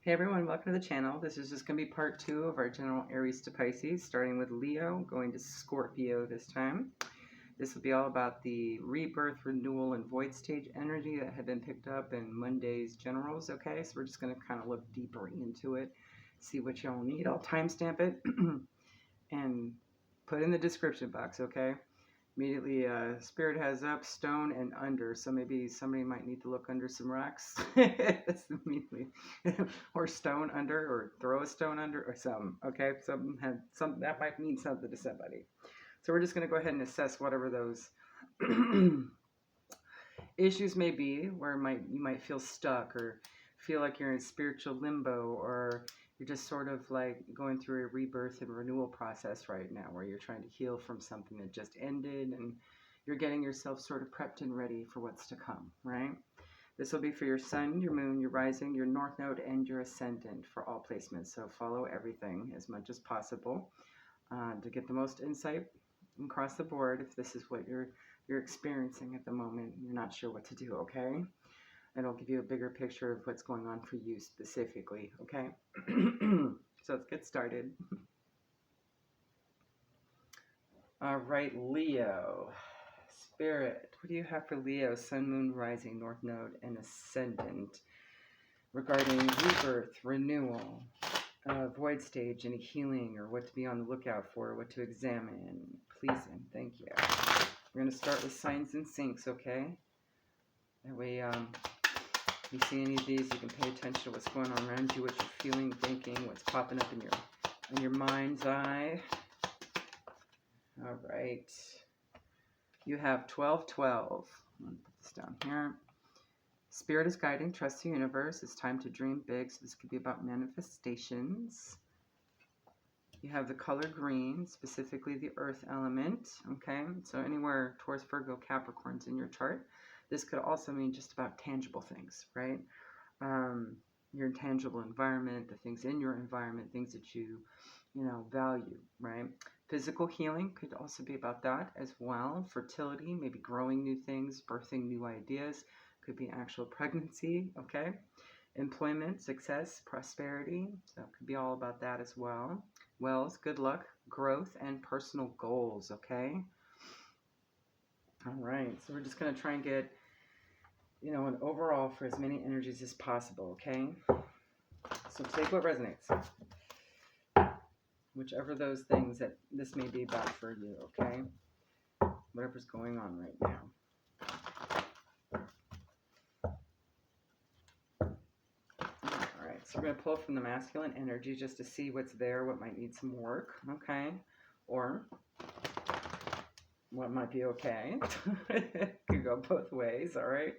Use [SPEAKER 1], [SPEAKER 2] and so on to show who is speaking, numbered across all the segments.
[SPEAKER 1] Hey everyone, welcome to the channel. This is just going to be part 2 of our general Aries to Pisces, starting with Leo, going to Scorpio this time. This will be all about the rebirth, renewal, and void stage energy that had been picked up in Monday's generals, okay? So we're just going to kind of look deeper into it, see what y'all need. I'll timestamp it and put in the description box, okay? Immediately, Spirit has up, stone, and under. So maybe somebody might need to look under some rocks. That's immediately, or stone under, or throw a stone under, or something. Okay, some that might mean something to somebody. So we're just going to go ahead and assess whatever those issues may be, where you might feel stuck or feel like you're in spiritual limbo, or you're just sort of like going through a rebirth and renewal process right now where you're trying to heal from something that just ended and you're getting yourself sort of prepped and ready for what's to come, right? This will be for your sun, your moon, your rising, your north node, and your ascendant for all placements. So follow everything as much as possible to get the most insight across the board if this is what you're experiencing at the moment. You're not sure what to do, okay? It'll give you a bigger picture of what's going on for you specifically, okay? So let's get started. All right, Leo. Spirit, what do you have for Leo, sun, moon, rising, north node, and ascendant regarding rebirth, renewal, void stage, any healing, or what to be on the lookout for, what to examine? Please and thank you. We're going to start with signs and syncs, okay? That way, if you see any of these, you can pay attention to what's going on around you, what you're feeling, thinking, what's popping up in your mind's eye. All right. You have 1212. I'm going to put this down here. Spirit is guiding. Trust the universe. It's time to dream big. So this could be about manifestations. You have the color green, specifically the earth element. Okay. So anywhere towards Virgo, Capricorns in your chart. This could also mean just about tangible things, right? Your tangible environment, the things in your environment, things that you value, right? Physical healing could also be about that as well. Fertility, maybe growing new things, birthing new ideas, could be actual pregnancy, okay? Employment, success, prosperity, so it could be all about that as well. Wealth, good luck, growth, and personal goals, okay? All right, so we're just going to try and get, an overall for as many energies as possible, okay? So take what resonates. Whichever those things that this may be about for you, okay? Whatever's going on right now. All right, so we're going to pull from the masculine energy just to see what's there, what might need some work, okay? Or what might be okay. Could go both ways, all right?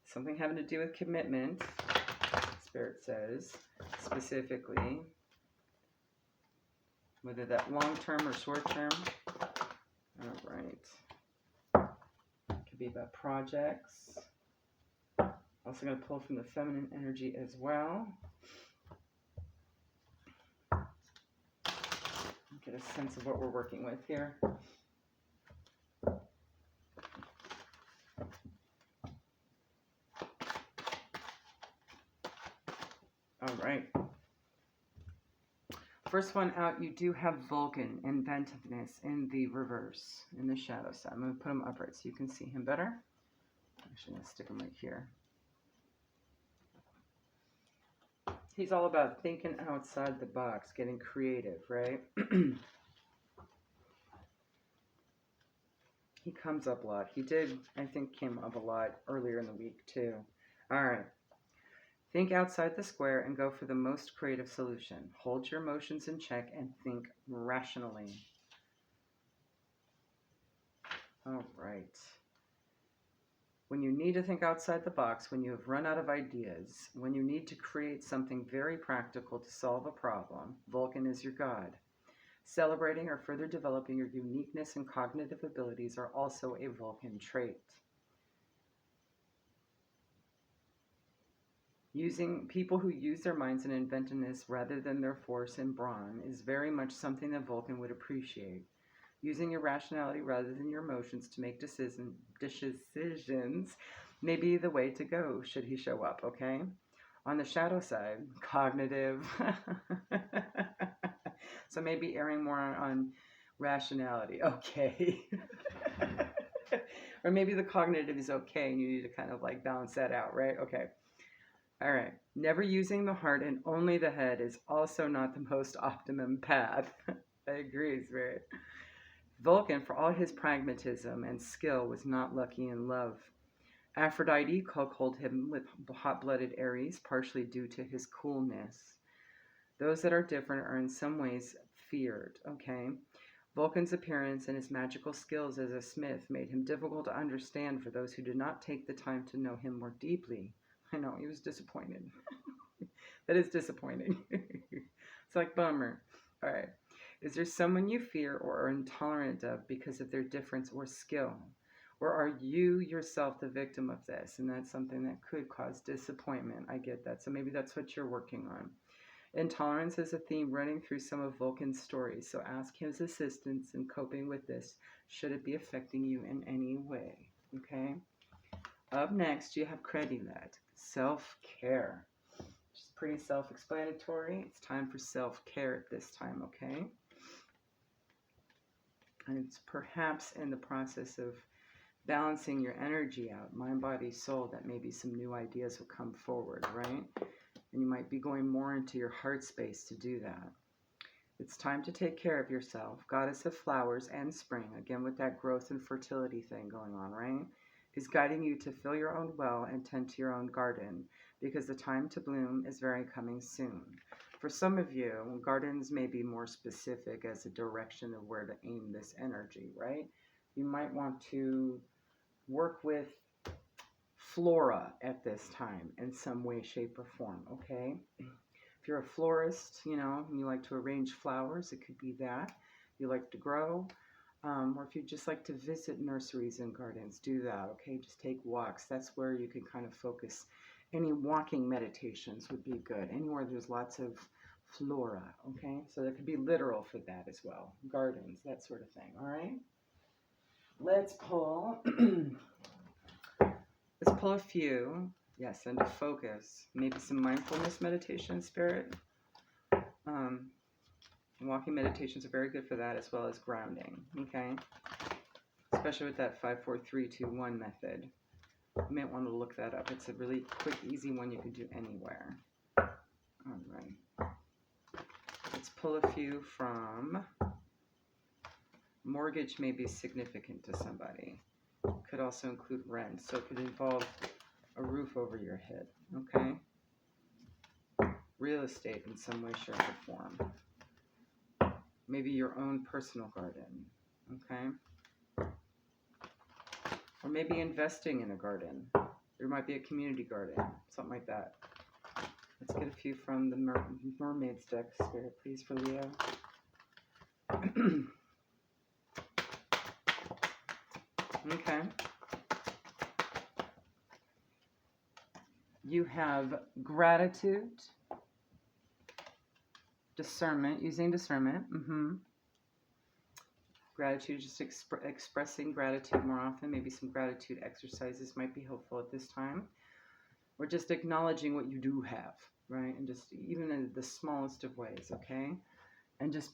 [SPEAKER 1] Something having to do with commitment, Spirit says, specifically. Whether that long-term or short-term. All right. Could be about projects. Also going to pull from the feminine energy as well. Get a sense of what we're working with here. All right. First one out, you do have Vulcan, inventiveness, in the reverse, in the shadow side. I'm going to put him upright so you can see him better. Actually, I'm going to stick him right here. He's all about thinking outside the box, getting creative, right? He comes up a lot. He did, I think, came up a lot earlier in the week, too. All right. Think outside the square and go for the most creative solution. Hold your emotions in check and think rationally. All right. When you need to think outside the box, when you have run out of ideas, when you need to create something very practical to solve a problem, Vulcan is your god. Celebrating or further developing your uniqueness and cognitive abilities are also a Vulcan trait. Using people who use their minds and inventiveness rather than their force and brawn is very much something that Vulcan would appreciate. Using your rationality rather than your emotions to make decisions may be the way to go should he show up, okay? On the shadow side, cognitive. So maybe erring more on rationality. Okay. Or maybe the cognitive is okay and you need to kind of like balance that out, right? Okay. All right. Never using the heart and only the head is also not the most optimum path. I agree, Spirit. Vulcan, for all his pragmatism and skill, was not lucky in love. Aphrodite cuckolded him with hot-blooded Aries, partially due to his coolness. Those that are different are in some ways feared, okay? Vulcan's appearance and his magical skills as a smith made him difficult to understand for those who did not take the time to know him more deeply. I know, he was disappointed. That is disappointing. It's like, bummer. All right. Is there someone you fear or are intolerant of because of their difference or skill? Or are you yourself the victim of this? And that's something that could cause disappointment. I get that. So maybe that's what you're working on. Intolerance is a theme running through some of Vulcan's stories, so ask his assistance in coping with this, should it be affecting you in any way, okay? Up next, you have Credilet, self-care. Which is pretty self-explanatory. It's time for self-care at this time, okay? And it's perhaps in the process of balancing your energy out, mind, body, soul, that maybe some new ideas will come forward, right? And you might be going more into your heart space to do that. It's time to take care of yourself. Goddess of flowers and spring, again with that growth and fertility thing going on, right? He's guiding you to fill your own well and tend to your own garden because the time to bloom is very coming soon. For some of you, gardens may be more specific as a direction of where to aim this energy, right? You might want to work with flora at this time in some way, shape, or form, okay? If you're a florist, you know, and you like to arrange flowers, it could be that. You like to grow, or if you just like to visit nurseries and gardens, do that, okay? Just take walks. That's where you can kind of focus. Any walking meditations would be good. Anywhere there's lots of flora, okay? So there could be literal for that as well. Gardens, that sort of thing, all right? Let's pull... Let's pull a few, yes, and to focus. Maybe some mindfulness meditation, Spirit. Walking meditations are very good for that, as well as grounding, okay? Especially with that 5-4-3-2-1 method. You might want to look that up. It's a really quick, easy one you can do anywhere. All right. Let's pull a few from mortgage may be significant to somebody. Could also include rent, so it could involve a roof over your head, okay? Real estate in some way, shape, or form. Maybe your own personal garden, okay? Or maybe investing in a garden. There might be a community garden, something like that. Let's get a few from the Mermaids deck, Spirit, please, for Leo. Okay. You have gratitude, discernment, using discernment. Gratitude, just expressing gratitude more often. Maybe some gratitude exercises might be helpful at this time. Or just acknowledging what you do have, right? And just even in the smallest of ways, okay? And just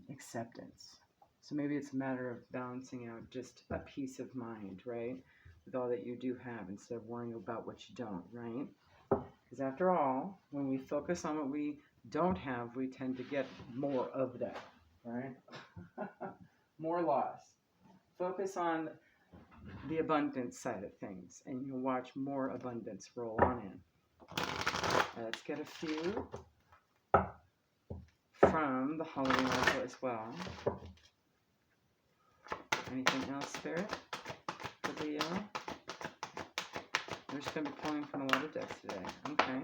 [SPEAKER 1] acceptance. So maybe it's a matter of balancing out just a peace of mind, right? With all that you do have instead of worrying about what you don't, right? Because after all, when we focus on what we don't have, we tend to get more of that, right? More loss. Focus on the abundance side of things, and you'll watch more abundance roll on in. Let's get a few from the Halloween Oracle as well. Anything else, Spirit, for Leo? We're just going to be pulling from a lot of decks today. Okay.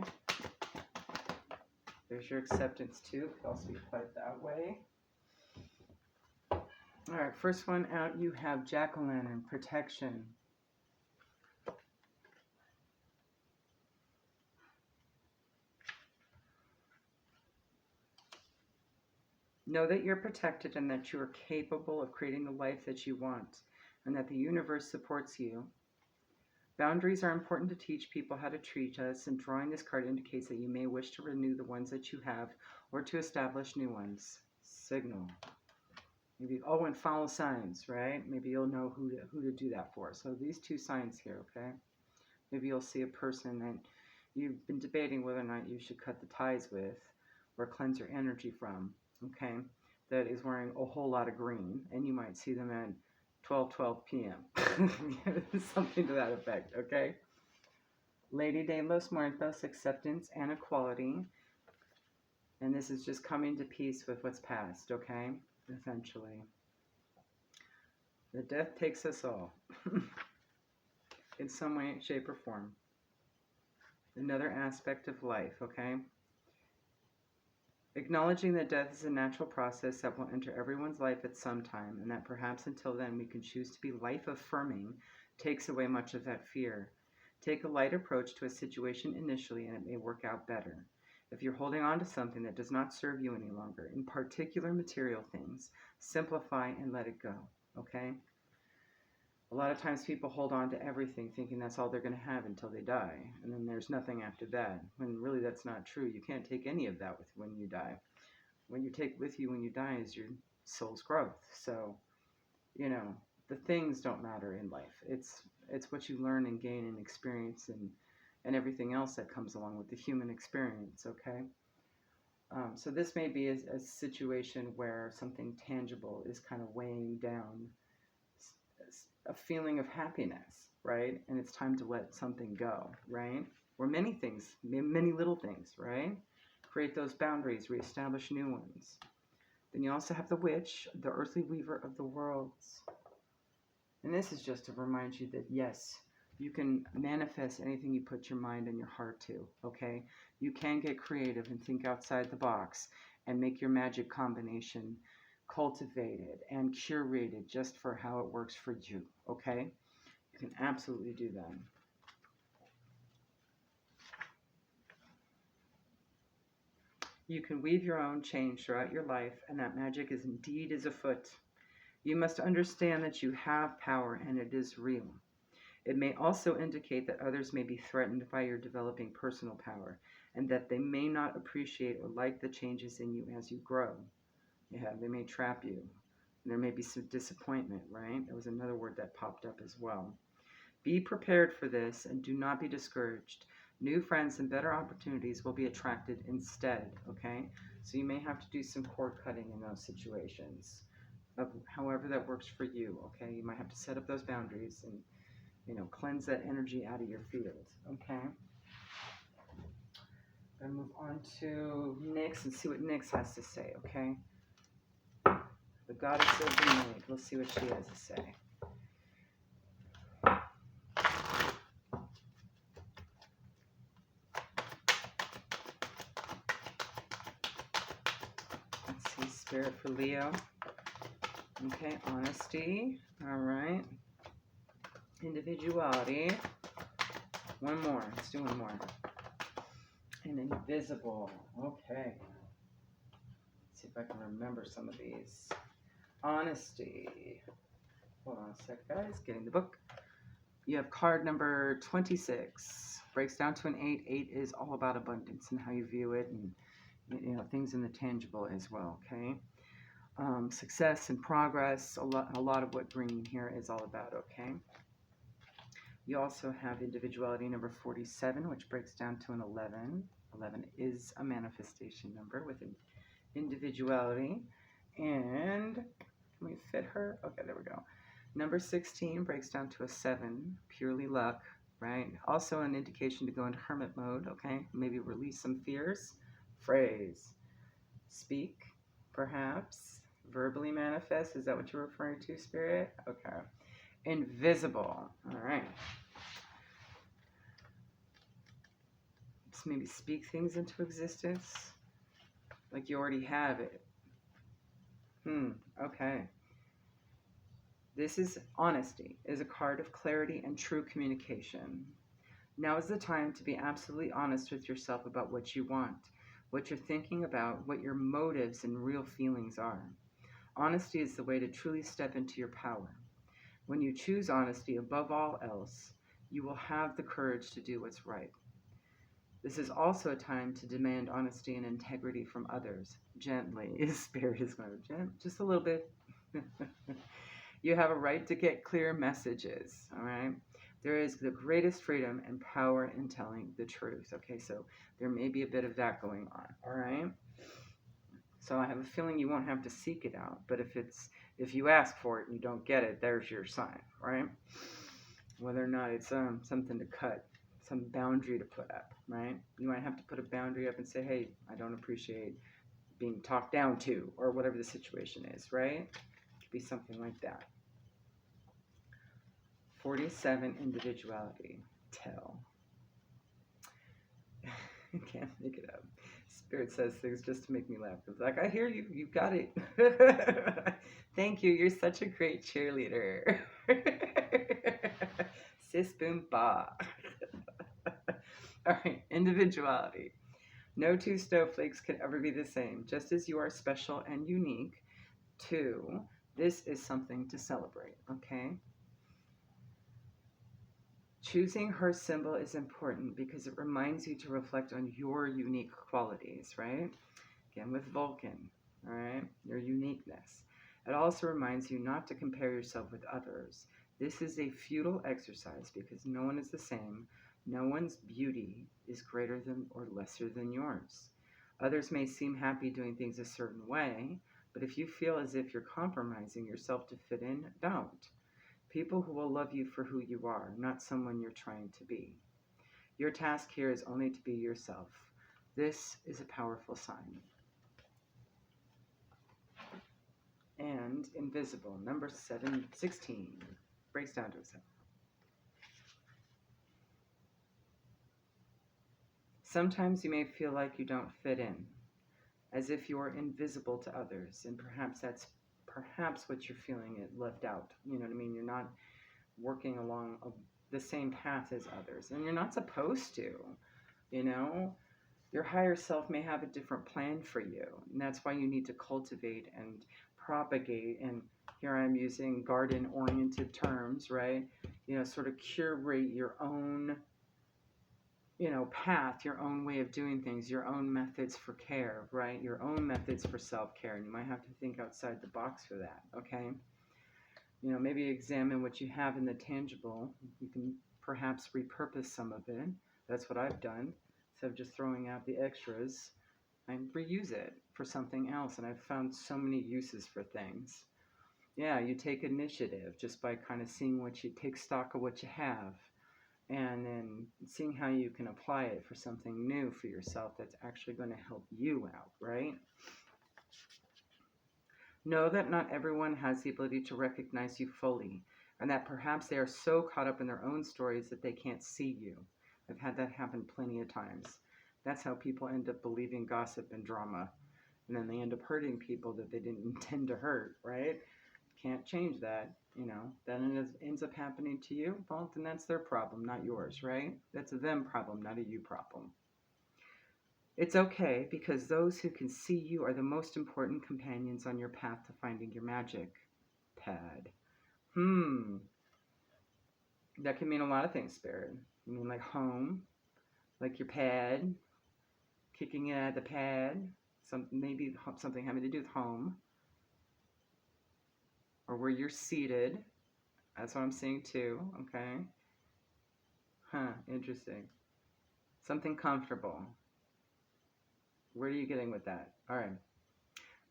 [SPEAKER 1] There's your acceptance, too. It could also be put that way. All right, first one out, you have Jack-o'-lantern, protection. Know that you're protected and that you are capable of creating the life that you want and that the universe supports you. Boundaries are important to teach people how to treat us, and drawing this card indicates that you may wish to renew the ones that you have or to establish new ones. Signal. Maybe, oh, and follow signs, right? Maybe you'll know who to do that for. So these two signs here, okay? Maybe you'll see a person that you've been debating whether or not you should cut the ties with or cleanse your energy from, okay? That is wearing a whole lot of green, and you might see them at 12 p.m. Something to that effect, okay? Lady de los Muertos, acceptance and equality. And this is just coming to peace with what's past, okay? Essentially. The death takes us all. In some way, shape, or form. Another aspect of life, okay? Acknowledging that death is a natural process that will enter everyone's life at some time, and that perhaps until then we can choose to be life-affirming, takes away much of that fear. Take a light approach to a situation initially, and it may work out better. If you're holding on to something that does not serve you any longer, in particular material things, simplify and let it go, okay? A lot of times people hold on to everything thinking that's all they're going to have until they die. And then there's nothing after that. When really that's not true. You can't take any of that with when you die. What you take with you when you die is your soul's growth. So, you know, the things don't matter in life. It's what you learn and gain and experience and everything else that comes along with the human experience, okay? So this may be a situation where something tangible is kind of weighing down a feeling of happiness, right? And it's time to let something go, right? Or many things, many little things, right? Create those boundaries, reestablish new ones. Then you also have the witch, the earthly weaver of the worlds. And this is just to remind you that, yes, you can manifest anything you put your mind and your heart to, okay? You can get creative and think outside the box and make your magic combination cultivated and curated just for how it works for you, okay? You can absolutely do that. You can weave your own change throughout your life, and that magic is indeed afoot. You must understand that you have power and it is real. It may also indicate that others may be threatened by your developing personal power, and that they may not appreciate or like the changes in you as you grow. Yeah, they may trap you. There may be some disappointment, right? That was another word that popped up as well. Be prepared for this and do not be discouraged. New friends and better opportunities will be attracted instead, okay? So you may have to do some cord cutting in those situations, of however that works for you, okay? You might have to set up those boundaries and, you know, cleanse that energy out of your field, okay? I'm going to move on to Nyx and see what Nyx has to say, okay? The goddess of the night. We'll see what she has to say. Let's see, Spirit for Leo. Okay, honesty. All right. Individuality. One more. Let's do one more. And invisible. Okay. Let's see if I can remember some of these. Honesty. Hold on a sec, guys. Getting the book. You have card number 26. Breaks down to an 8. 8 is all about abundance and how you view it, and you know, things in the tangible as well. Okay. Success and progress. A lot of what green here is all about. Okay. You also have individuality number 47, which breaks down to an 11. 11 is a manifestation number with an individuality. And can we fit her? Okay, there we go. Number 16 breaks down to a 7, purely luck, right? Also an indication to go into hermit mode, okay? Maybe release some fears. Phrase. Speak, perhaps. Verbally manifest. Is that what you're referring to, Spirit? Okay. Invisible. All right. Just maybe speak things into existence like you already have it. Okay. This is honesty, is a card of clarity and true communication. Now is the time to be absolutely honest with yourself about what you want, what you're thinking about, what your motives and real feelings are. Honesty is the way to truly step into your power. When you choose honesty above all else, you will have the courage to do what's right. This is also a time to demand honesty and integrity from others. Gently. Spirit is going to just a little bit. You have a right to get clear messages, all right? There is the greatest freedom and power in telling the truth, okay? So there may be a bit of that going on, all right? So I have a feeling you won't have to seek it out, but if you ask for it and you don't get it, there's your sign, right? Whether or not it's something to cut, some boundary to put up, right? You might have to put a boundary up and say, hey, I don't appreciate being talked down to, or whatever the situation is, right? It could be something like that. 47, individuality. Tell. I can't make it up. Spirit says things just to make me laugh. It's like, I hear you. You got it. Thank you. You're such a great cheerleader. Sis boom ba. All right. Individuality. No two snowflakes can ever be the same. Just as you are special and unique, too, this is something to celebrate. Okay? Choosing her symbol is important because it reminds you to reflect on your unique qualities, right? Again, with Vulcan, all right? Your uniqueness. It also reminds you not to compare yourself with others. This is a futile exercise because no one is the same. No one's beauty is greater than or lesser than yours. Others may seem happy doing things a certain way, but if you feel as if you're compromising yourself to fit in, don't. People who will love you for who you are, not someone you're trying to be. Your task here is only to be yourself. This is a powerful sign. And invisible, number 16, breaks down to a 7. Sometimes you may feel like you don't fit in, as if you are invisible to others, and perhaps what you're feeling, it left out. You know what I mean? You're not working along the same path as others, and you're not supposed to. You know, your higher self may have a different plan for you, and that's why you need to cultivate and propagate. And here I'm using garden-oriented terms, right? You know, sort of curate your own, you know, path, your own way of doing things, your own methods for care, right? Your own methods for self-care. And you might have to think outside the box for that, okay? You know, maybe examine what you have in the tangible. You can perhaps repurpose some of it. That's what I've done. Instead of just throwing out the extras, I reuse it for something else. And I've found so many uses for things. Yeah, you take initiative just by kind of seeing take stock of what you have, and then seeing how you can apply it for something new for yourself that's actually going to help you out, right? Know that not everyone has the ability to recognize you fully, and that perhaps they are so caught up in their own stories that they can't see you. I've had that happen plenty of times. That's how people end up believing gossip and drama, and then they end up hurting people that they didn't intend to hurt, right? Can't change that. You know, that ends up happening to you, well, then that's their problem, not yours, right? That's a them problem, not a you problem. It's okay, because those who can see you are the most important companions on your path to finding your magic. Pad. That can mean a lot of things, Spirit. You mean like home, like your pad, kicking it at the pad, maybe something having to do with home, or where you're seated. That's what I'm seeing too, okay? Interesting. Something comfortable. Where are you getting with that? All right.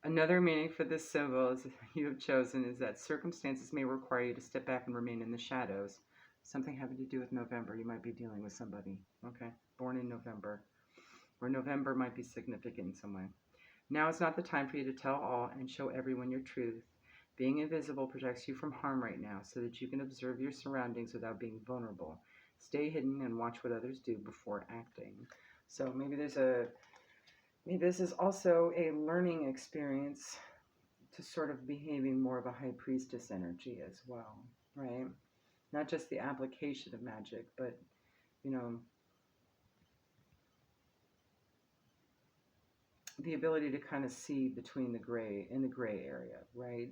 [SPEAKER 1] Another meaning for this symbol you have chosen is that circumstances may require you to step back and remain in the shadows. Something having to do with November. You might be dealing with somebody, okay? Born in November. Or November might be significant in some way. Now is not the time for you to tell all and show everyone your truth. Being invisible protects you from harm right now so that you can observe your surroundings without being vulnerable. Stay hidden and watch what others do before acting. So maybe this is also a learning experience to sort of behaving more of a high priestess energy as well, right? Not just the application of magic, but, you know, the ability to kind of see between the gray area, right?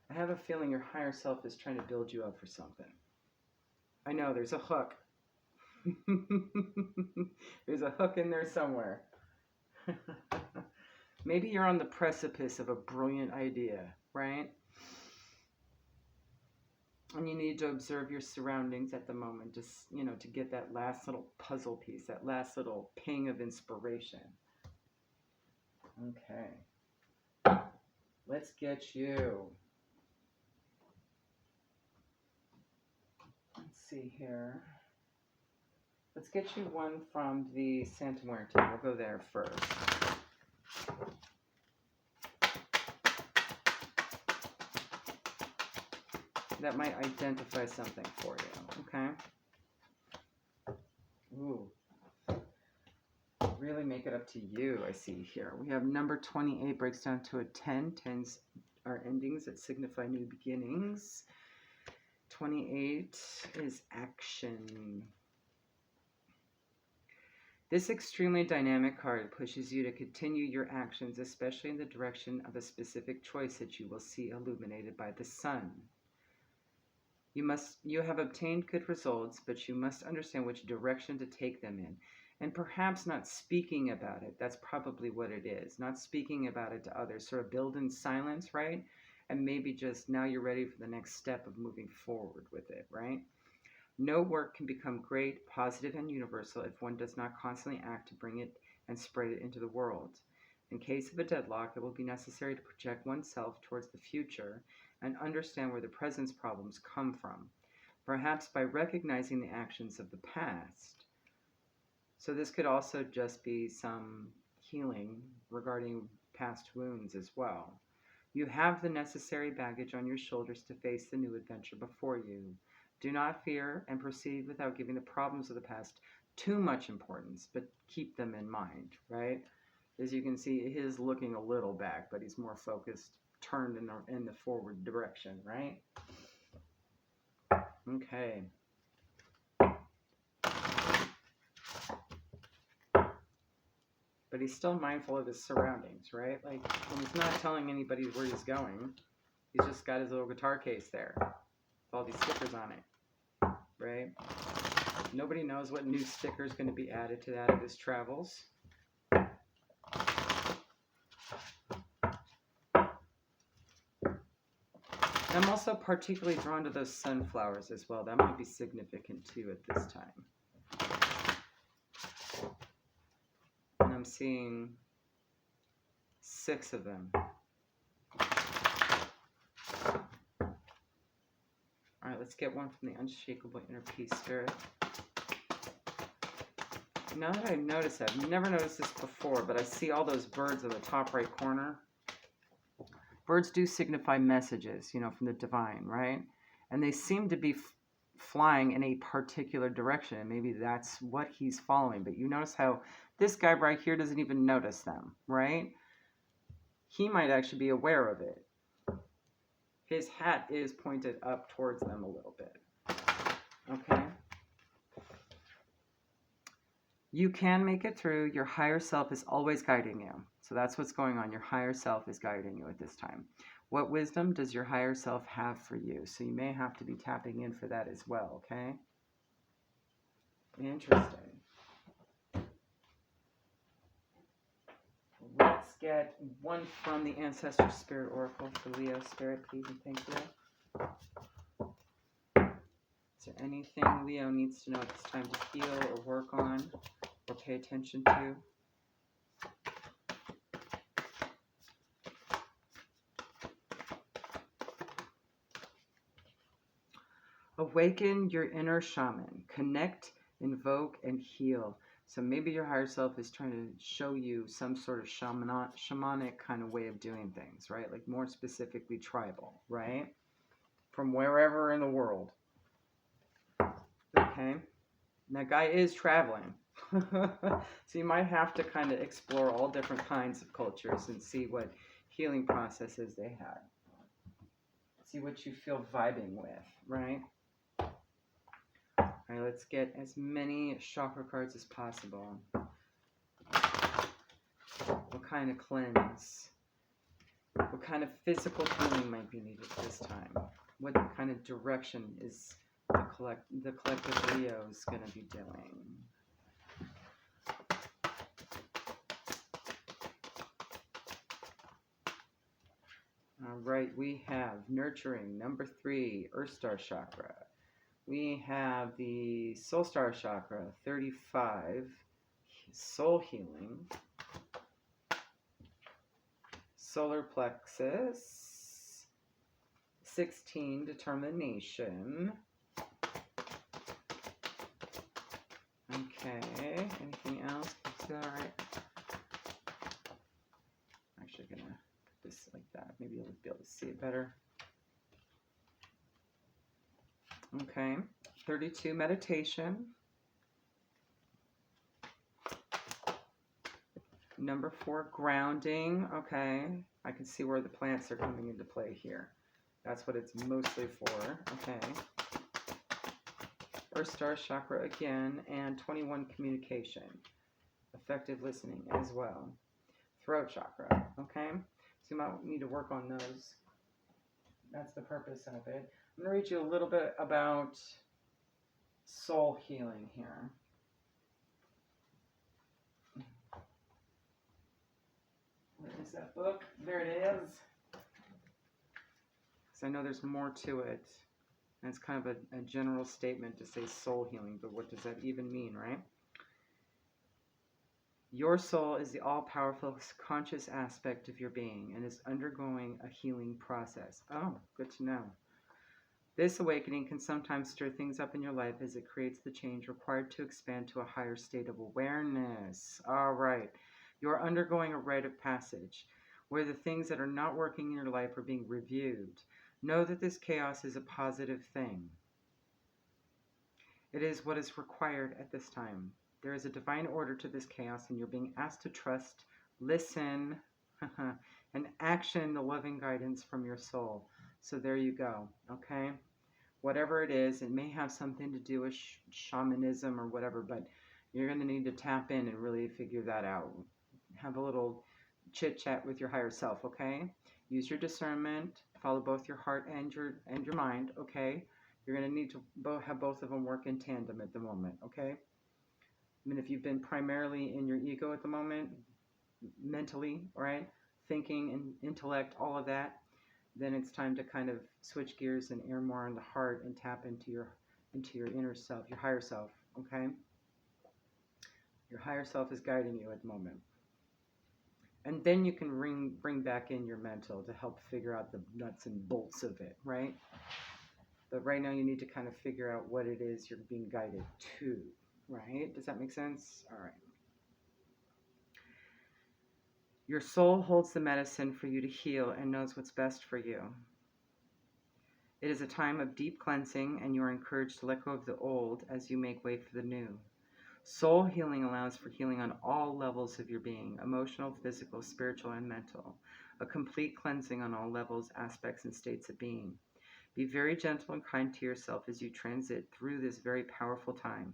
[SPEAKER 1] I have a feeling your higher self is trying to build you up for something, I know, there's a hook. There's a hook in there somewhere. Maybe you're on the precipice of a brilliant idea, right? And you need to observe your surroundings at the moment, just, to get that last little puzzle piece, that last little ping of inspiration. Okay. Let's get you. Let's see here. Let's get you one from the Santa Muerte. We'll go there first. That might identify something for you, okay? Ooh. Really make it up to you, I see here. We have number 28 breaks down to a 10. 10s are endings that signify new beginnings. 28 is action. This extremely dynamic card pushes you to continue your actions, especially in the direction of a specific choice that you will see illuminated by the sun. You have obtained good results, but you must understand which direction to take them in. And perhaps not speaking about it. That's probably what it is. Not speaking about it to others. Sort of build in silence, right? And maybe just now you're ready for the next step of moving forward with it, right? No work can become great, positive, and universal if one does not constantly act to bring it and spread it into the world. In case of a deadlock, it will be necessary to project oneself towards the future and understand where the present's problems come from, perhaps by recognizing the actions of the past. So this could also just be some healing regarding past wounds as well. You have the necessary baggage on your shoulders to face the new adventure before you. Do not fear and proceed without giving the problems of the past too much importance, but keep them in mind, right? As you can see, he is looking a little back, but he's more focused, turned in the forward direction, right? Okay. But he's still mindful of his surroundings, right? Like, when he's not telling anybody where he's going, he's just got his little guitar case there with all these stickers on it, right? Nobody knows what new sticker is going to be added to that of his travels. I'm also particularly drawn to those sunflowers as well. That might be significant too at this time. And I'm seeing 6 of them. All right, let's get one from the Unshakable Inner Peace Spirit. Now that I've noticed that, I've never noticed this before, but I see all those birds in the top right corner. Birds do signify messages, from the divine, right? And they seem to be flying in a particular direction, and maybe that's what he's following. But you notice how this guy right here doesn't even notice them, right? He might actually be aware of it. His hat is pointed up towards them a little bit. Okay? You can make it through. Your higher self is always guiding you. So that's what's going on. Your higher self is guiding you at this time. What wisdom does your higher self have for you? So you may have to be tapping in for that as well, okay? Interesting. Let's get one from the Ancestor Spirit Oracle for Leo Spirit, please and thank you. Is there anything Leo needs to know at this time to heal or work on or pay attention to? Awaken your inner shaman. Connect, invoke, and heal. So maybe your higher self is trying to show you some sort of shamanic kind of way of doing things, right? Like more specifically tribal, right? From wherever in the world. Okay? And that guy is traveling. So you might have to kind of explore all different kinds of cultures and see what healing processes they had. See what you feel vibing with, right? All right, let's get as many chakra cards as possible. What kind of cleanse? What kind of physical healing might be needed this time? What kind of direction is the collective Leo is going to be doing. All right, we have nurturing, number 3, Earth Star Chakra. We have the Soul Star Chakra, 35, soul healing. Solar Plexus, 16, determination. Okay, anything else? Is that all right? I'm actually going to put this like that. Maybe you'll be able to see it better. Okay, 32, meditation. Number 4, grounding. Okay, I can see where the plants are coming into play here. That's what it's mostly for. Okay. Earth Star Chakra again, and 21, communication. Effective listening as well. Throat Chakra. Okay, so you might need to work on those. That's the purpose of it. I'm going to read you a little bit about soul healing here. Where is that book? There it is. So I know there's more to it. And it's kind of a general statement to say soul healing, but what does that even mean, right? Your soul is the all-powerful conscious aspect of your being and is undergoing a healing process. Oh, good to know. This awakening can sometimes stir things up in your life as it creates the change required to expand to a higher state of awareness. All right. You're undergoing a rite of passage where the things that are not working in your life are being reviewed. Know that this chaos is a positive thing. It is what is required at this time. There is a divine order to this chaos, and you're being asked to trust, listen, and action the loving guidance from your soul. So there you go, okay? Whatever it is, it may have something to do with shamanism or whatever, but you're going to need to tap in and really figure that out. Have a little chit-chat with your higher self, okay? Use your discernment, follow both your heart and your mind, okay? You're going to need to have both of them work in tandem at the moment, okay? I mean, if you've been primarily in your ego at the moment, mentally, right, thinking and intellect, all of that, then it's time to kind of switch gears and air more on the heart and tap into your inner self, your higher self, okay? Your higher self is guiding you at the moment. And then you can bring back in your mental to help figure out the nuts and bolts of it, right? But right now you need to kind of figure out what it is you're being guided to, right? Does that make sense? All right. Your soul holds the medicine for you to heal and knows what's best for you. It is a time of deep cleansing, and you are encouraged to let go of the old as you make way for the new. Soul healing allows for healing on all levels of your being, emotional, physical, spiritual, and mental. A complete cleansing on all levels, aspects, and states of being. Be very gentle and kind to yourself as you transit through this very powerful time.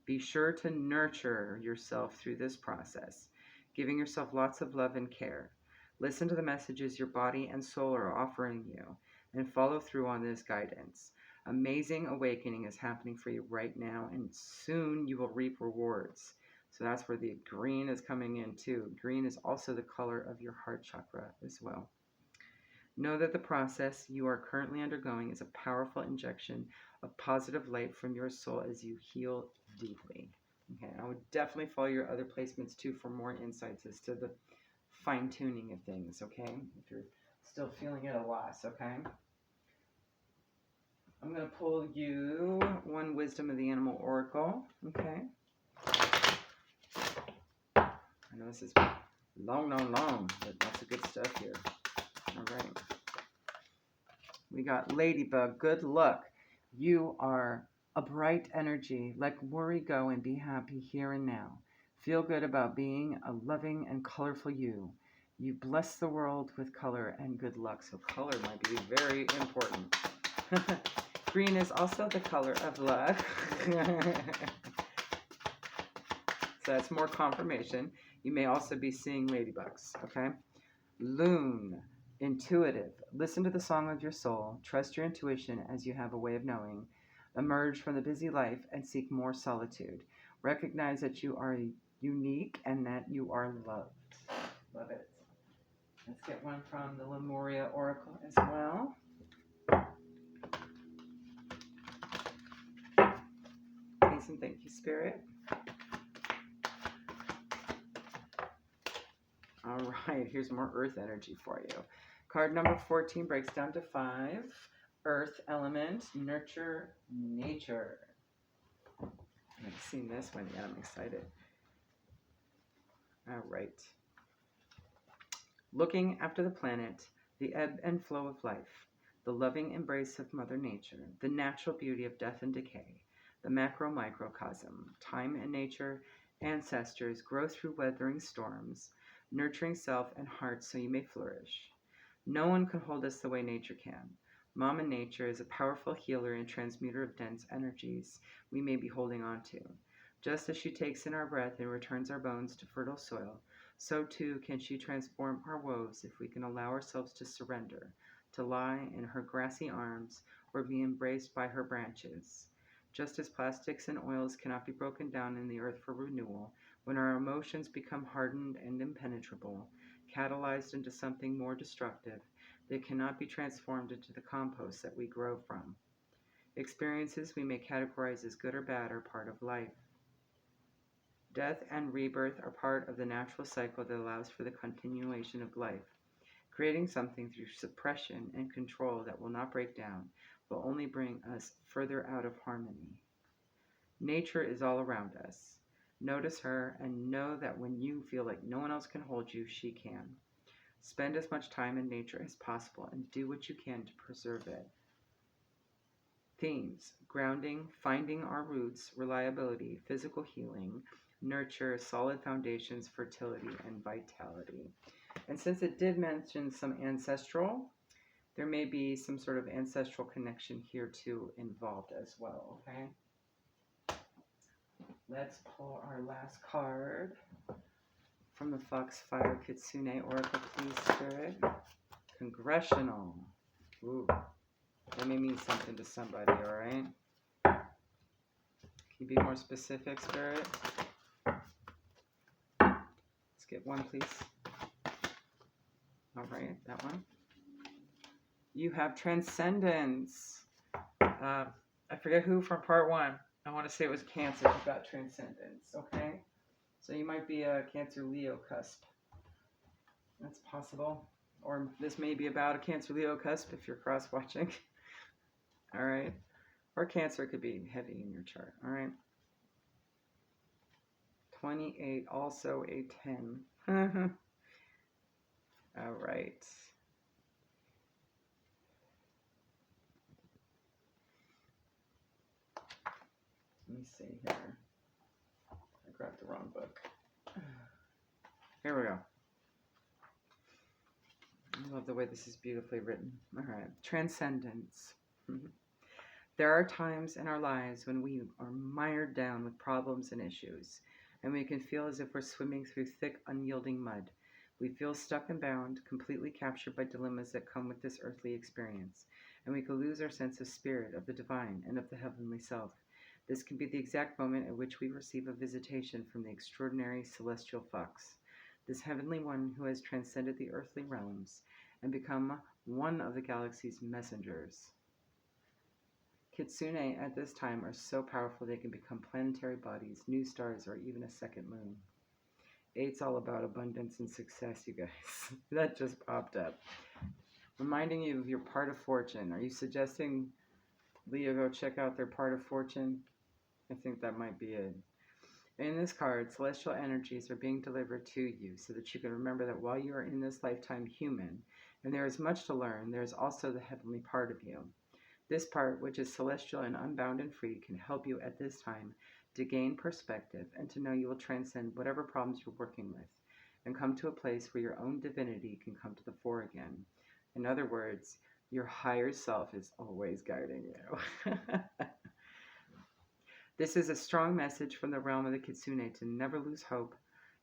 [SPEAKER 1] Be sure to nurture yourself through this process, giving yourself lots of love and care. Listen to the messages your body and soul are offering you, and follow through on this guidance. Amazing awakening is happening for you right now, and soon you will reap rewards. So that's where the green is coming in too. Green is also the color of your heart chakra as well. Know that the process you are currently undergoing is a powerful injection of positive light from your soul as you heal deeply. Okay, I would definitely follow your other placements too for more insights as to the fine-tuning of things, okay? If you're still feeling it a loss, okay? I'm going to pull you one Wisdom of the Animal Oracle, okay? I know this is long, but lots of good stuff here. All right. We got Ladybug, good luck. You are a bright energy. Let worry go and be happy here and now. Feel good about being a loving and colorful you. You bless the world with color and good luck. So color might be very important. Green is also the color of luck. So that's more confirmation. You may also be seeing ladybugs, okay? Loon, intuitive. Listen to the song of your soul. Trust your intuition as you have a way of knowing. Emerge from the busy life and seek more solitude. Recognize that you are unique and that you are loved. Love it. Let's get one from the Lemuria Oracle as well. Please and thank you, Spirit. All right, here's more earth energy for you. Card number 14 breaks down to 5. Earth element, nurture nature. I've seen this one yet. I'm excited. All right. Looking after the planet, the ebb and flow of life, the loving embrace of Mother Nature, the natural beauty of death and decay, the macro-microcosm, time and nature, ancestors, grow through weathering storms, nurturing self and heart so you may flourish. No one can hold us the way nature can. Mama Nature is a powerful healer and transmuter of dense energies we may be holding on to. Just as she takes in our breath and returns our bones to fertile soil, so too can she transform our woes if we can allow ourselves to surrender, to lie in her grassy arms or be embraced by her branches. Just as plastics and oils cannot be broken down in the earth for renewal, when our emotions become hardened and impenetrable, catalyzed into something more destructive, they cannot be transformed into the compost that we grow from. Experiences we may categorize as good or bad are part of life. Death and rebirth are part of the natural cycle that allows for the continuation of life. Creating something through suppression and control that will not break down will only bring us further out of harmony. Nature is all around us. Notice her and know that when you feel like no one else can hold you, she can. Spend as much time in nature as possible and do what you can to preserve it. Themes: grounding, finding our roots, reliability, physical healing, nurture, solid foundations, fertility, and vitality. And since it did mention some ancestral, there may be some sort of ancestral connection here too involved as well, okay? Let's pull our last card from the Foxfire Kitsune Oracle, please, Spirit. Congressional. Ooh, that may mean something to somebody, all right? Can you be more specific, Spirit? Let's get one, please. All right, that one. You have Transcendence. I forget who from part 1. I want to say it was Cancer who got Transcendence, okay? So you might be a Cancer-Leo cusp. That's possible. Or this may be about a Cancer-Leo cusp if you're cross-watching. All right. Or Cancer could be heavy in your chart, all right? 28, also a 10. All right. Let me see here. I grabbed the wrong book. Here we go. I love the way this is beautifully written. All right. Transcendence. There are times in our lives when we are mired down with problems and issues, and we can feel as if we're swimming through thick, unyielding mud. We feel stuck and bound, completely captured by dilemmas that come with this earthly experience, and we can lose our sense of spirit, of the divine, and of the heavenly self. This can be the exact moment at which we receive a visitation from the extraordinary celestial fox, this heavenly one who has transcended the earthly realms and become one of the galaxy's messengers. Kitsune at this time are so powerful they can become planetary bodies, new stars, or even a second moon. 8's all about abundance and success, you guys. That just popped up. Reminding you of your part of fortune. Are you suggesting Leo go check out their part of fortune? I think that might be it. In this card, celestial energies are being delivered to you so that you can remember that while you are in this lifetime human, and there is much to learn, there is also the heavenly part of you. This part, which is celestial and unbound and free, can help you at this time to gain perspective and to know you will transcend whatever problems you're working with and come to a place where your own divinity can come to the fore again. In other words, your higher self is always guiding you. This is a strong message from the realm of the Kitsune to never lose hope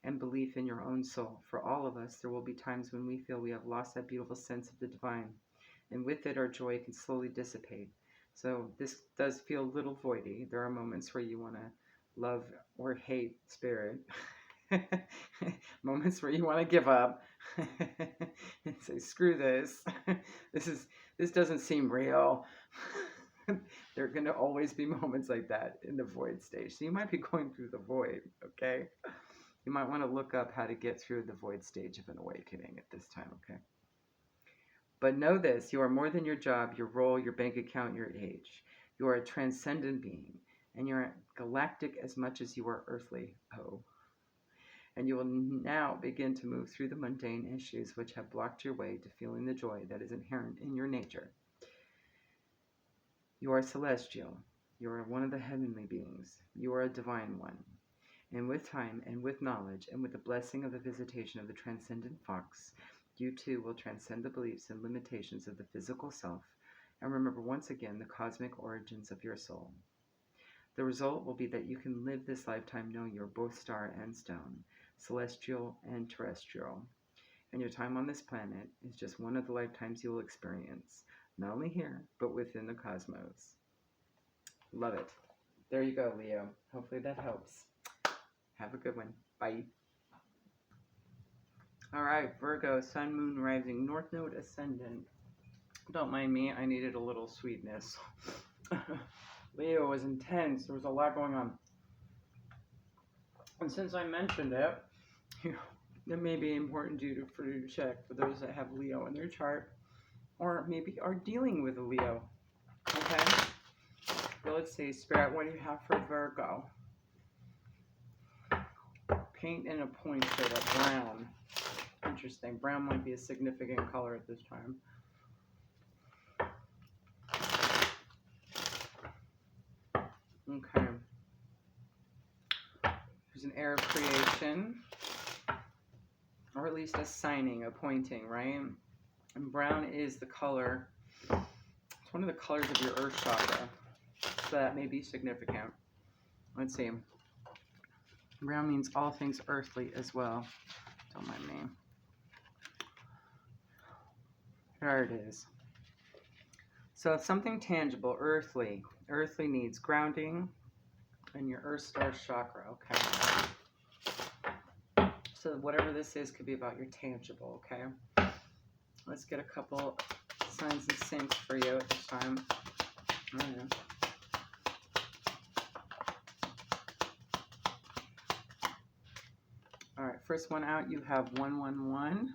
[SPEAKER 1] and belief in your own soul. For all of us, there will be times when we feel we have lost that beautiful sense of the divine, and with it our joy can slowly dissipate. So this does feel a little voidy. There are moments where you want to love or hate spirit. Moments where you want to give up and say, screw this. This doesn't seem real. There are going to always be moments like that in the void stage. So you might be going through the void, okay? You might want to look up how to get through the void stage of an awakening at this time, okay? But know this, you are more than your job, your role, your bank account, your age. You are a transcendent being, and you're galactic as much as you are earthly. Oh. And you will now begin to move through the mundane issues which have blocked your way to feeling the joy that is inherent in your nature. You are celestial. You are one of the heavenly beings. You are a divine one. And with time and with knowledge and with the blessing of the visitation of the transcendent fox, you too will transcend the beliefs and limitations of the physical self and remember once again the cosmic origins of your soul. The result will be that you can live this lifetime knowing you're both star and stone, celestial and terrestrial. And your time on this planet is just one of the lifetimes you will experience, not only here, but within the cosmos. Love it. There you go, Leo. Hopefully that helps. Have a good one. Bye. All right, Virgo, Sun, Moon, Rising, North Node, Ascendant. Don't mind me, I needed a little sweetness. Leo was intense. There was a lot going on. And since I mentioned it, it may be important for you to check for those that have Leo in their chart, or maybe are dealing with a Leo. Okay? So let's see, Spirit, what do you have for Virgo? Paint in a point shade of brown. Interesting. Brown might be a significant color at this time. Okay. There's an air of creation, or at least a signing, a pointing, right? And brown is the color, it's one of the colors of your earth chakra, so that may be significant. Let's see. Brown means all things earthly as well. Don't mind me. There it is. So it's something tangible, earthly. Earthly needs grounding in your earth star chakra, okay? So whatever this is could be about your tangible, okay? Let's get a couple signs and syncs for you at this time. Oh, yeah. All right, first one out, you have 111.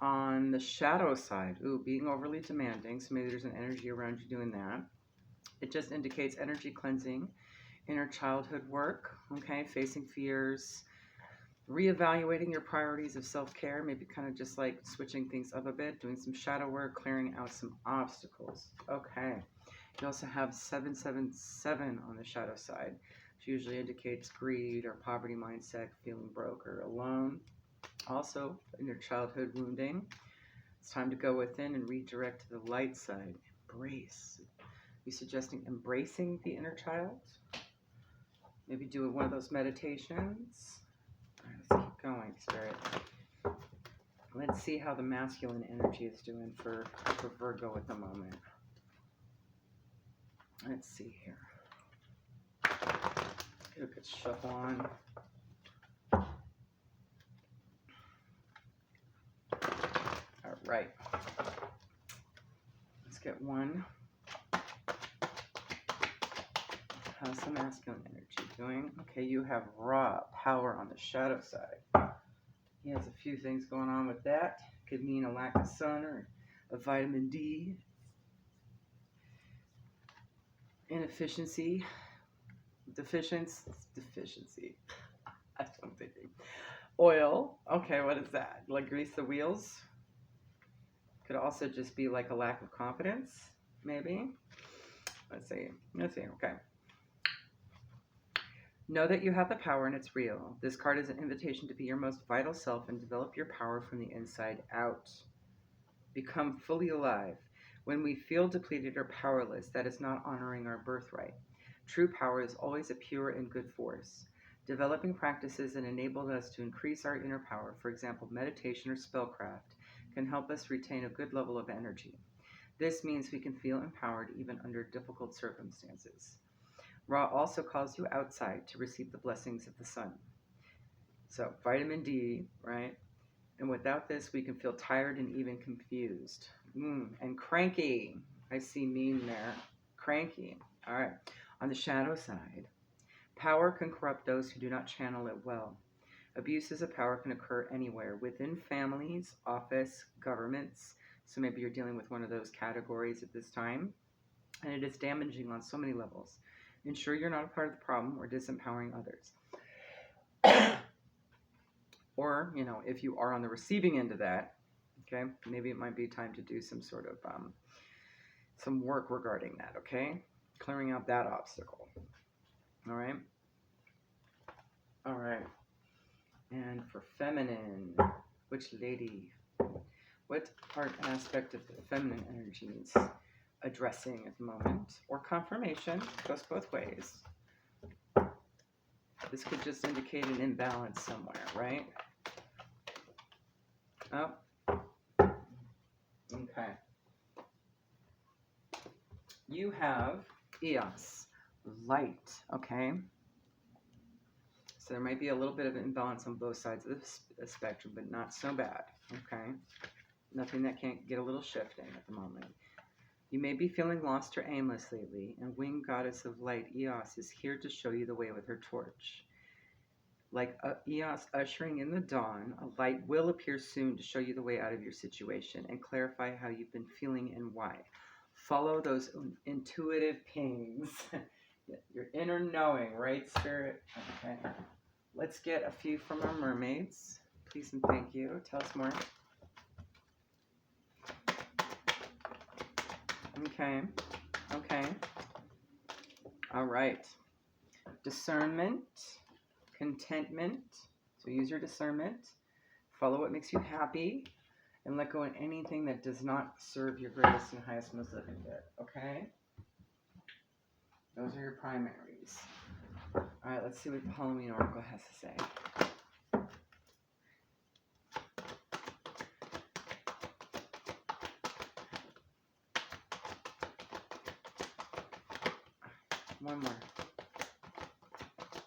[SPEAKER 1] On the shadow side, being overly demanding, so maybe there's an energy around you doing that. It just indicates energy cleansing, inner childhood work, okay, facing fears, reevaluating your priorities of self-care, maybe kind of just like switching things up a bit, doing some shadow work, clearing out some obstacles. Okay. You also have 777 on the shadow side, which usually indicates greed or poverty mindset, feeling broke or alone. Also, in your childhood wounding, it's time to go within and redirect to the light side. Embrace. You're suggesting embracing the inner child? Maybe do one of those meditations. All right, let's keep going, Spirit. Let's see how the masculine energy is doing for Virgo at the moment. Let's see here. Get a good shuffle on. All right. Let's get one. How's the masculine energy doing? Okay, you have raw power on the shadow side. He has a few things going on with that. Could mean a lack of sun or a vitamin D. Inefficiency. Deficiency. That's what I'm thinking. Oil. Okay, what is that? Like grease the wheels? Could also just be like a lack of confidence, maybe. Let's see. Okay. Know that you have the power and it's real. This card is an invitation to be your most vital self and develop your power from the inside out. Become fully alive. When we feel depleted or powerless, that is not honoring our birthright. True power is always a pure and good force. Developing practices that enable us to increase our inner power, for example, meditation or spellcraft, can help us retain a good level of energy. This means we can feel empowered even under difficult circumstances. Ra also calls you outside to receive the blessings of the sun. So, vitamin D, right? And without this, we can feel tired and even confused. And cranky. I see mean there. Cranky. All right. On the shadow side, power can corrupt those who do not channel it well. Abuses of power can occur anywhere, within families, office, governments. So maybe you're dealing with one of those categories at this time. And it is damaging on so many levels. Ensure you're not a part of the problem or disempowering others. Or, if you are on the receiving end of that, okay, maybe it might be time to do some sort of some work regarding that, okay? Clearing out that obstacle. All right. All right. And for feminine, which lady? What part aspect of the feminine energy needs addressing at the moment? Or confirmation? Goes both ways. This could just indicate an imbalance somewhere, right? Oh. Okay. You have Eos, light, okay? So there might be a little bit of imbalance on both sides of the spectrum, but not so bad, okay? Nothing that can't get a little shifting at the moment. You may be feeling lost or aimless lately, and winged goddess of light, Eos, is here to show you the way with her torch. Like Eos ushering in the dawn, a light will appear soon to show you the way out of your situation and clarify how you've been feeling and why. Follow those intuitive pings. Your inner knowing, right, Spirit? Okay. Let's get a few from our mermaids. Please and thank you. Tell us more. Okay. Okay. All right. Discernment. Contentment. So use your discernment. Follow what makes you happy. And let go of anything that does not serve your greatest and highest, most living good. Okay? Those are your primaries. All right, let's see what the Halloween Oracle has to say. One more.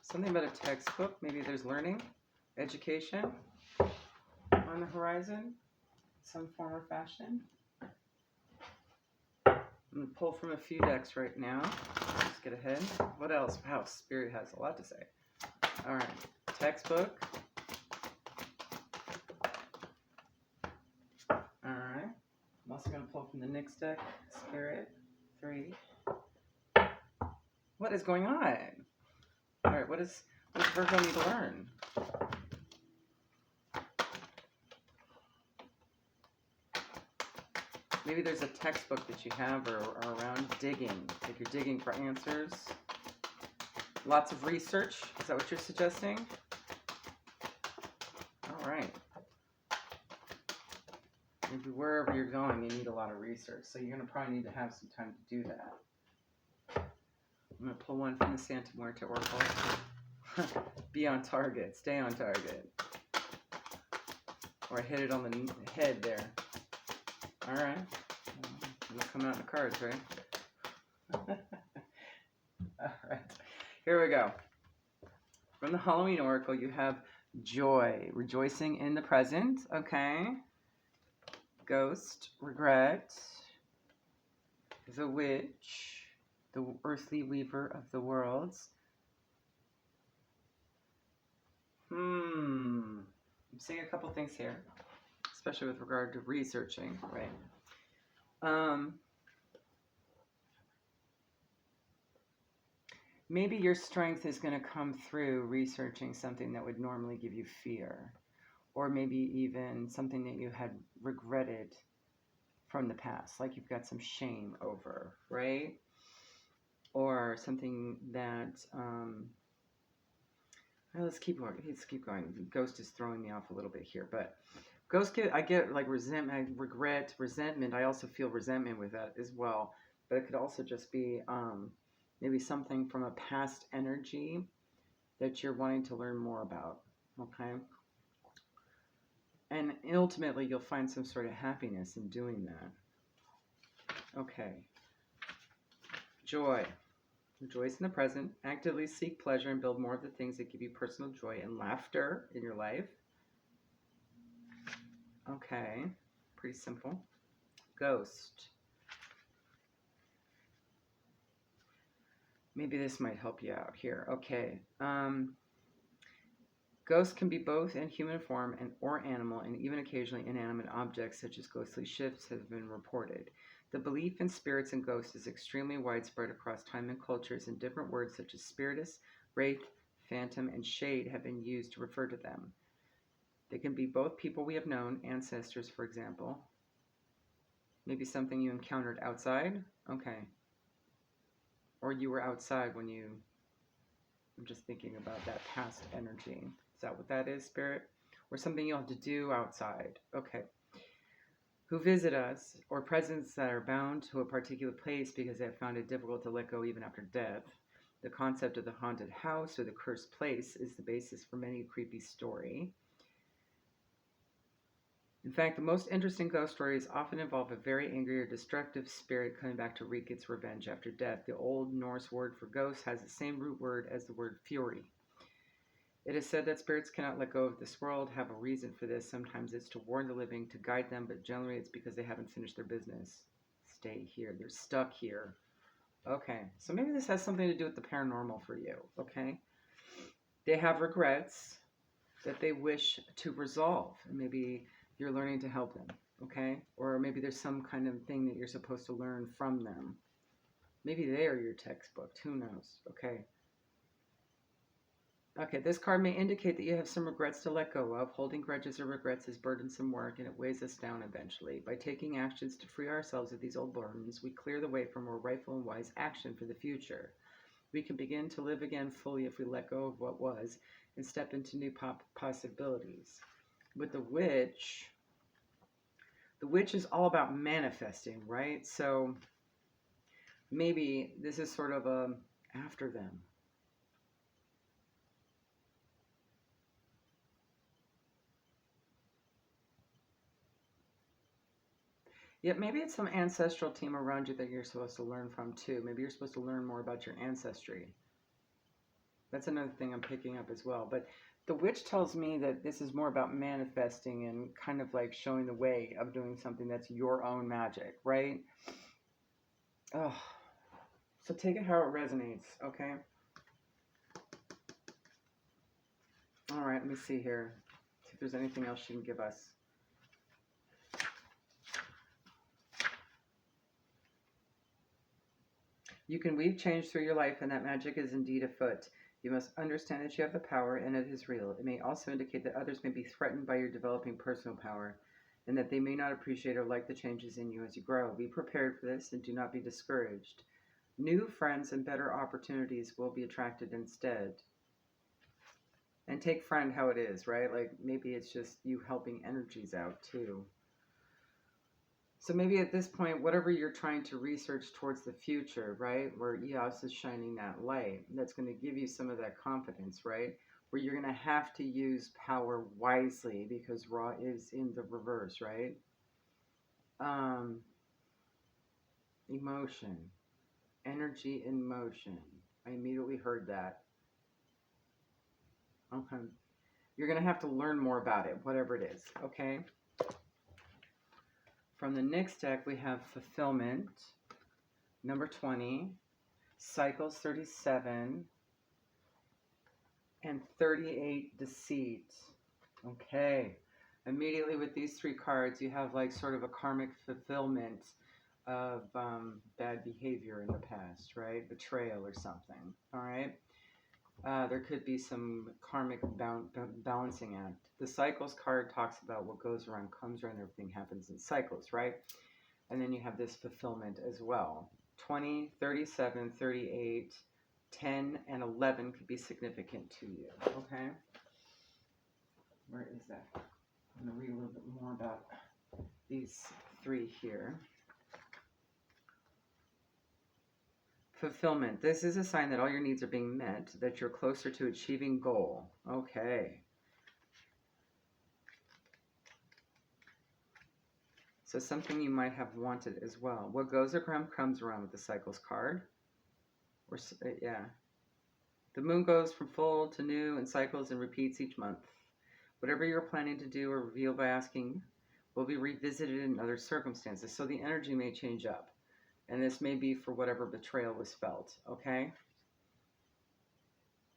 [SPEAKER 1] Something about a textbook. Maybe there's learning, education on the horizon, some form or fashion. I'm going to pull from a few decks right now. Let's get ahead. What else? Wow, Spirit has a lot to say. All right. Textbook. All right. I'm also going to pull from the next deck. Spirit. 3. What is going on? All right. What does Virgo need to learn? Maybe there's a textbook that you have or around digging. Like you're digging for answers. Lots of research. Is that what you're suggesting? All right. Maybe wherever you're going, you need a lot of research. So you're going to probably need to have some time to do that. I'm going to pull one from the Santa Muerte Oracle. Be on target. Stay on target. Or I hit it on the head there. All right. It'll come out in the cards, right? All right. Here we go. From the Halloween Oracle, you have joy, rejoicing in the present. Okay. Ghost, regret. The witch, the earthly weaver of the worlds. I'm seeing a couple things here, especially with regard to researching, right? Maybe your strength is going to come through researching something that would normally give you fear, or maybe even something that you had regretted from the past, like you've got some shame over, right? Or something that, let's keep going. Ghost is throwing me off a little bit here, but I get like resentment, regret, resentment. I also feel resentment with that as well, but it could also just be maybe something from a past energy that you're wanting to learn more about, okay? And ultimately, you'll find some sort of happiness in doing that. Okay. Joy. Rejoice in the present. Actively seek pleasure and build more of the things that give you personal joy and laughter in your life. Okay. Pretty simple. Ghost. Maybe this might help you out here. Okay. Ghosts can be both in human form and or animal, and even occasionally inanimate objects such as ghostly ships have been reported. The belief in spirits and ghosts is extremely widespread across time and cultures, and different words such as spiritus, wraith, phantom, and shade have been used to refer to them. They can be both people we have known, ancestors, for example. Maybe something you encountered outside. Okay. Or you were outside when you... I'm just thinking about that past energy. Is that what that is, spirit? Or something you'll have to do outside. Okay. Who visit us, or presents that are bound to a particular place because they have found it difficult to let go even after death. The concept of the haunted house or the cursed place is the basis for many a creepy story. In fact, the most interesting ghost stories often involve a very angry or destructive spirit coming back to wreak its revenge after death. The Old Norse word for ghost has the same root word as the word fury. It is said that spirits cannot let go of this world, have a reason for this. Sometimes it's to warn the living, to guide them, but generally it's because they haven't finished their business. Stay here. They're stuck here. Okay, so maybe this has something to do with the paranormal for you, okay? They have regrets that they wish to resolve, and maybe you're learning to help them, okay? Or maybe there's some kind of thing that you're supposed to learn from them. Maybe they are your textbook. Who knows, okay? Okay, this card may indicate that you have some regrets to let go of. Holding grudges or regrets is burdensome work, and it weighs us down eventually. By taking actions to free ourselves of these old burdens, we clear the way for more rightful and wise action for the future. We can begin to live again fully if we let go of what was and step into new possibilities. With the witch is all about manifesting, right? So maybe this is sort of a after them. Yeah, maybe it's some ancestral team around you that you're supposed to learn from too. Maybe you're supposed to learn more about your ancestry. That's another thing I'm picking up as well. But the witch tells me that this is more about manifesting and kind of like showing the way of doing something that's your own magic, right? Oh, so take it how it resonates, okay? All right, let me see here. See if there's anything else she can give us. You can weave change through your life, and that magic is indeed afoot. You must understand that you have the power, and it is real. It may also indicate that others may be threatened by your developing personal power, and that they may not appreciate or like the changes in you as you grow. Be prepared for this, and do not be discouraged. New friends and better opportunities will be attracted instead. And take friend how it is, right? Like maybe it's just you helping energies out too. So maybe at this point, whatever you're trying to research towards the future, right, where EOS is shining that light, that's going to give you some of that confidence, right, where you're going to have to use power wisely because Ra is in the reverse, right? Emotion, energy in motion. I immediately heard that. Okay. You're going to have to learn more about it, whatever it is, okay? From the next deck, we have Fulfillment, number 20, Cycles 37, and 38, Deceit. Okay. Immediately with these three cards, you have like sort of a karmic fulfillment of bad behavior in the past, right? Betrayal or something, all right? There could be some karmic balancing act. The cycles card talks about what goes around comes around, everything happens in cycles, right? And then you have this fulfillment as well. 20, 37, 38, 10, and 11 could be significant to you, okay? Where is that? I'm going to read a little bit more about these three here. Fulfillment. This is a sign that all your needs are being met, that you're closer to achieving goal. Okay. So something you might have wanted as well. What goes around comes around with the cycles card. Or yeah. The moon goes from full to new and cycles and repeats each month. Whatever you're planning to do or reveal by asking will be revisited in other circumstances. So the energy may change up. And this may be for whatever betrayal was felt, okay?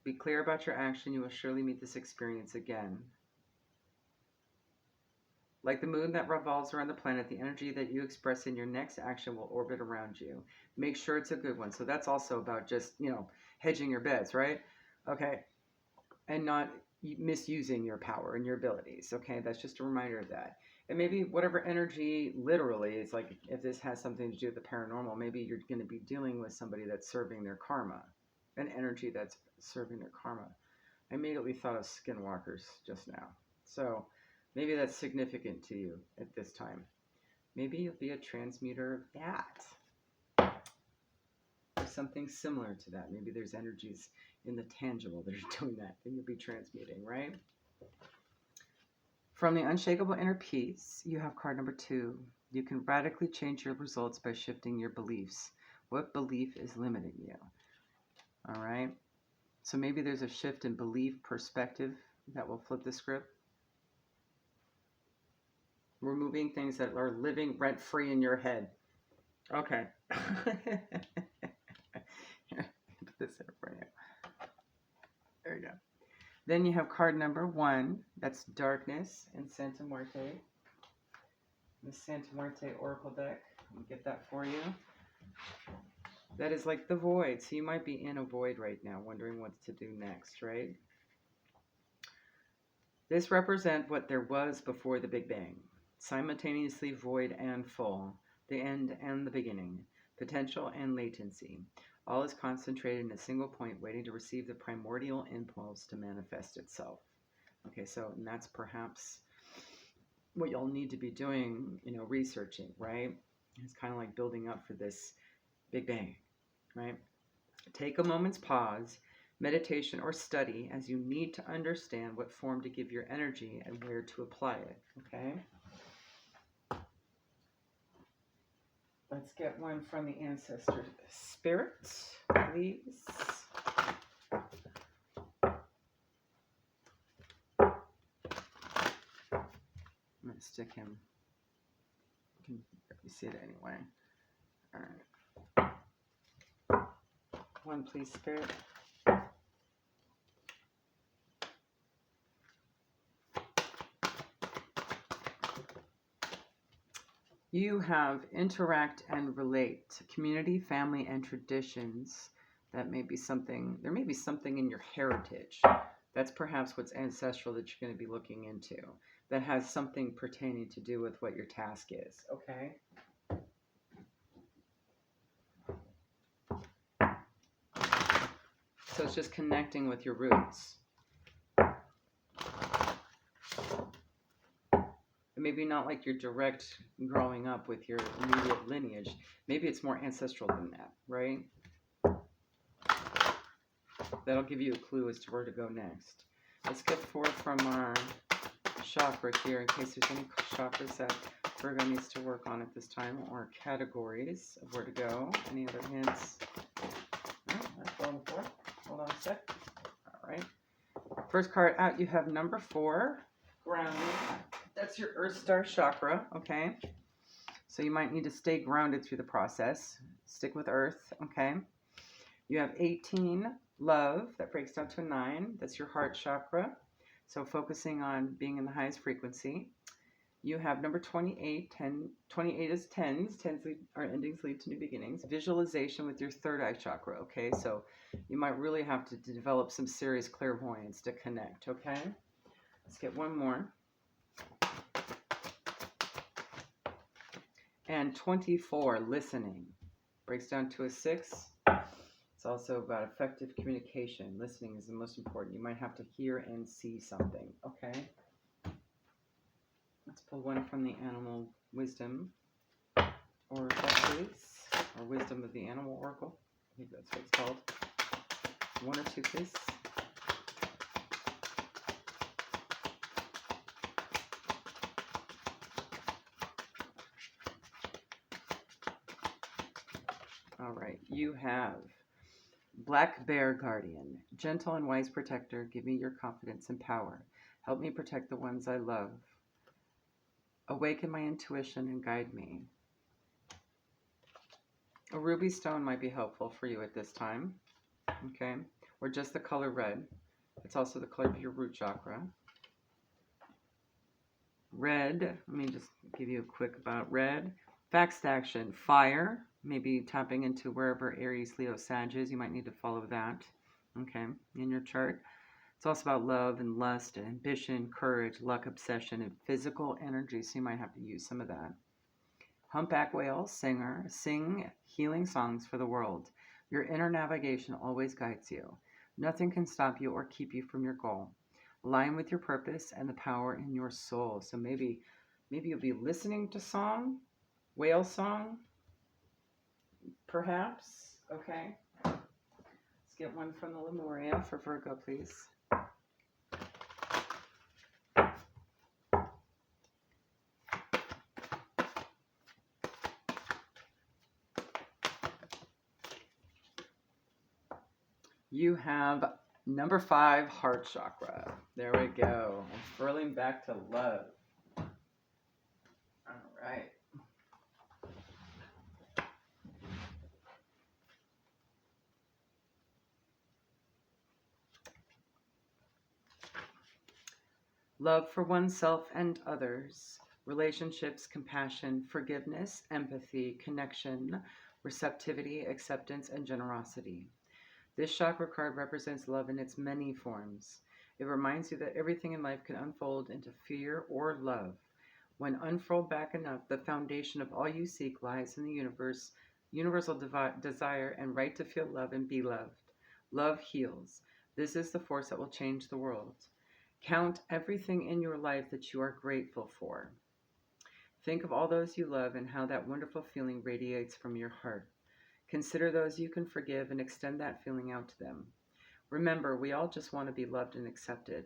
[SPEAKER 1] Be clear about your action. You will surely meet this experience again. Like the moon that revolves around the planet, the energy that you express in your next action will orbit around you. Make sure it's a good one. So that's also about just, hedging your bets, right? Okay. And not misusing your power and your abilities. Okay. That's just a reminder of that. And maybe whatever energy, literally, it's like if this has something to do with the paranormal, maybe you're going to be dealing with somebody that's serving their karma, an energy that's serving their karma. I immediately thought of skinwalkers just now. So maybe that's significant to you at this time. Maybe you'll be a transmuter of that. Or something similar to that. Maybe there's energies in the tangible that are doing that, and you'll be transmuting, right? From the Unshakable Inner Peace, you have card number 2. You can radically change your results by shifting your beliefs. What belief is limiting you? All right. So maybe there's a shift in belief perspective that will flip the script. Removing things that are living rent-free in your head. Okay. Here, put this in for you. There you go. Then you have card number 1. That's Darkness and Santa Muerte. The Santa Muerte Oracle deck. I'll get that for you. That is like the void. So you might be in a void right now, wondering what to do next, right? This represents what there was before the Big Bang. Simultaneously void and full. The end and the beginning. Potential and latency. All is concentrated in a single point, waiting to receive the primordial impulse to manifest itself. Okay, so and that's perhaps what you'll need to be doing, researching, right? It's kind of like building up for this Big Bang, right? Take a moment's pause, meditation, or study as you need to understand what form to give your energy and where to apply it, okay? Let's get one from the ancestor spirit, please. I'm going to stick him. You can see it anyway. All right. One, please, spirit. You have interact and relate to community, family, and traditions. That may be something, there may be something in your heritage. That's perhaps what's ancestral that you're going to be looking into. That has something pertaining to do with what your task is, okay? So it's just connecting with your roots. Maybe not like you're direct growing up with your immediate lineage. Maybe it's more ancestral than that, right? That'll give you a clue as to where to go next. Let's get 4 from our chakra here in case there's any chakras that Virgo needs to work on at this time, or categories of where to go. Any other hints? That's 4. Hold on a sec. All right. First card out, you have number 4, grounding. That's your Earth Star chakra, okay? So you might need to stay grounded through the process. Stick with Earth, okay? You have 18, love. That breaks down to a 9. That's your heart chakra. So focusing on being in the highest frequency. You have number 28. 28 is 10s. 10s are endings lead to new beginnings. Visualization with your third eye chakra, okay? So you might really have to develop some serious clairvoyance to connect, okay? Let's get one more. And 24, listening. Breaks down to a 6. It's also about effective communication. Listening is the most important. You might have to hear and see something, okay? Let's pull one from the Animal Wisdom Oracle, please. Or Wisdom of the Animal Oracle. I think that's what it's called. 1 or 2, please. All right. You have Black Bear Guardian. Gentle and wise protector, give me your confidence and power. Help me protect the ones I love. Awaken my intuition and guide me. A ruby stone might be helpful for you at this time. Okay. Or just the color red. It's also the color of your root chakra. Red, let me just give you a quick about red. Facts to action, fire, maybe tapping into wherever Aries, Leo, Sag is. You might need to follow that, okay, in your chart. It's also about love and lust and ambition, courage, luck, obsession, and physical energy, so you might have to use some of that. Humpback whale, singer, sing healing songs for the world. Your inner navigation always guides you. Nothing can stop you or keep you from your goal. Align with your purpose and the power in your soul. So maybe you'll be listening to song, whale song, perhaps. Okay. Let's get one from the Lemuria for Virgo, please. You have number 5, heart chakra. There we go. Unfurling back to love. All right. Love for oneself and others. Relationships, compassion, forgiveness, empathy, connection, receptivity, acceptance, and generosity. This chakra card represents love in its many forms. It reminds you that everything in life can unfold into fear or love. When unfurled back enough, the foundation of all you seek lies in the universal desire and right to feel love and be loved. Love heals. This is the force that will change the world. Count everything in your life that you are grateful for. Think of all those you love and how that wonderful feeling radiates from your heart. Consider those you can forgive and extend that feeling out to them. Remember, we all just want to be loved and accepted,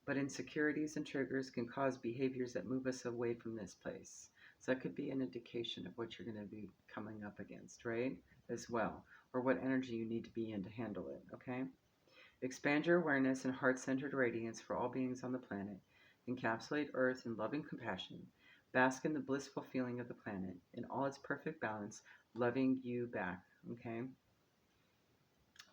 [SPEAKER 1] but insecurities and triggers can cause behaviors that move us away from this place. So that could be an indication of what you're going to be coming up against, right? As well, or what energy you need to be in to handle it, okay? Expand your awareness and heart-centered radiance for all beings on the planet. Encapsulate Earth in loving compassion. Bask in the blissful feeling of the planet in all its perfect balance, loving you back. Okay?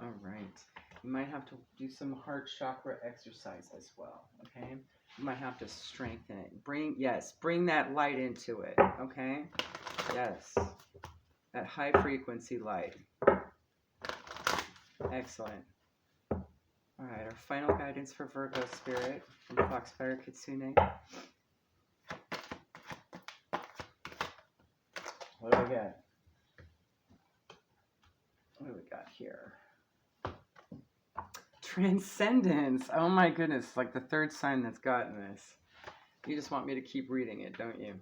[SPEAKER 1] All right. You might have to do some heart chakra exercise as well. Okay? You might have to strengthen it. Bring that light into it. Okay? Yes. That high frequency light. Excellent. All right, our final guidance for Virgo Spirit from Foxfire Kitsune. What do we got? What do we got here? Transcendence. Oh my goodness, like the third sign that's gotten this. You just want me to keep reading it, don't you?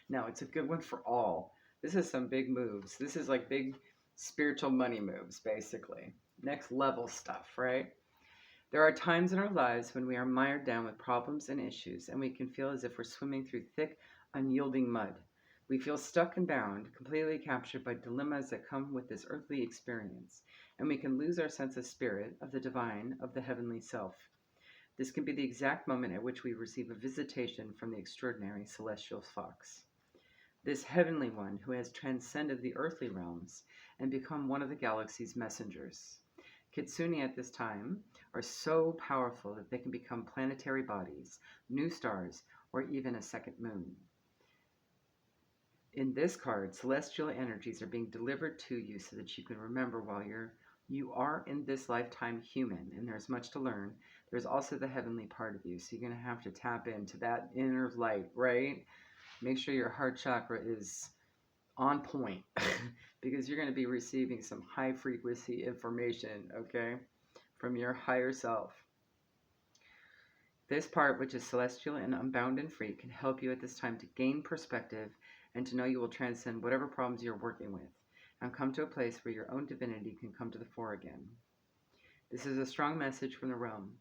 [SPEAKER 1] No, it's a good one for all. This is some big moves. This is like big spiritual money moves, basically. Next level stuff, right? There are times in our lives when we are mired down with problems and issues, and we can feel as if we're swimming through thick, unyielding mud. We feel stuck and bound, completely captured by dilemmas that come with this earthly experience, and we can lose our sense of spirit, of the divine, of the heavenly self. This can be the exact moment at which we receive a visitation from the extraordinary celestial fox. This heavenly one who has transcended the earthly realms and become one of the galaxy's messengers. Kitsune at this time are so powerful that they can become planetary bodies, new stars, or even a second moon. In this card, celestial energies are being delivered to you so that you can remember while you are in this lifetime human, and there's much to learn. There's also the heavenly part of you, so you're going to have to tap into that inner light, right? Make sure your heart chakra is on point because you're going to be receiving some high frequency information, okay, from your higher self. This part, which is celestial and unbound and free, can help you at this time to gain perspective and to know you will transcend whatever problems you're working with and come to a place where your own divinity can come to the fore again. This is a strong message from the realm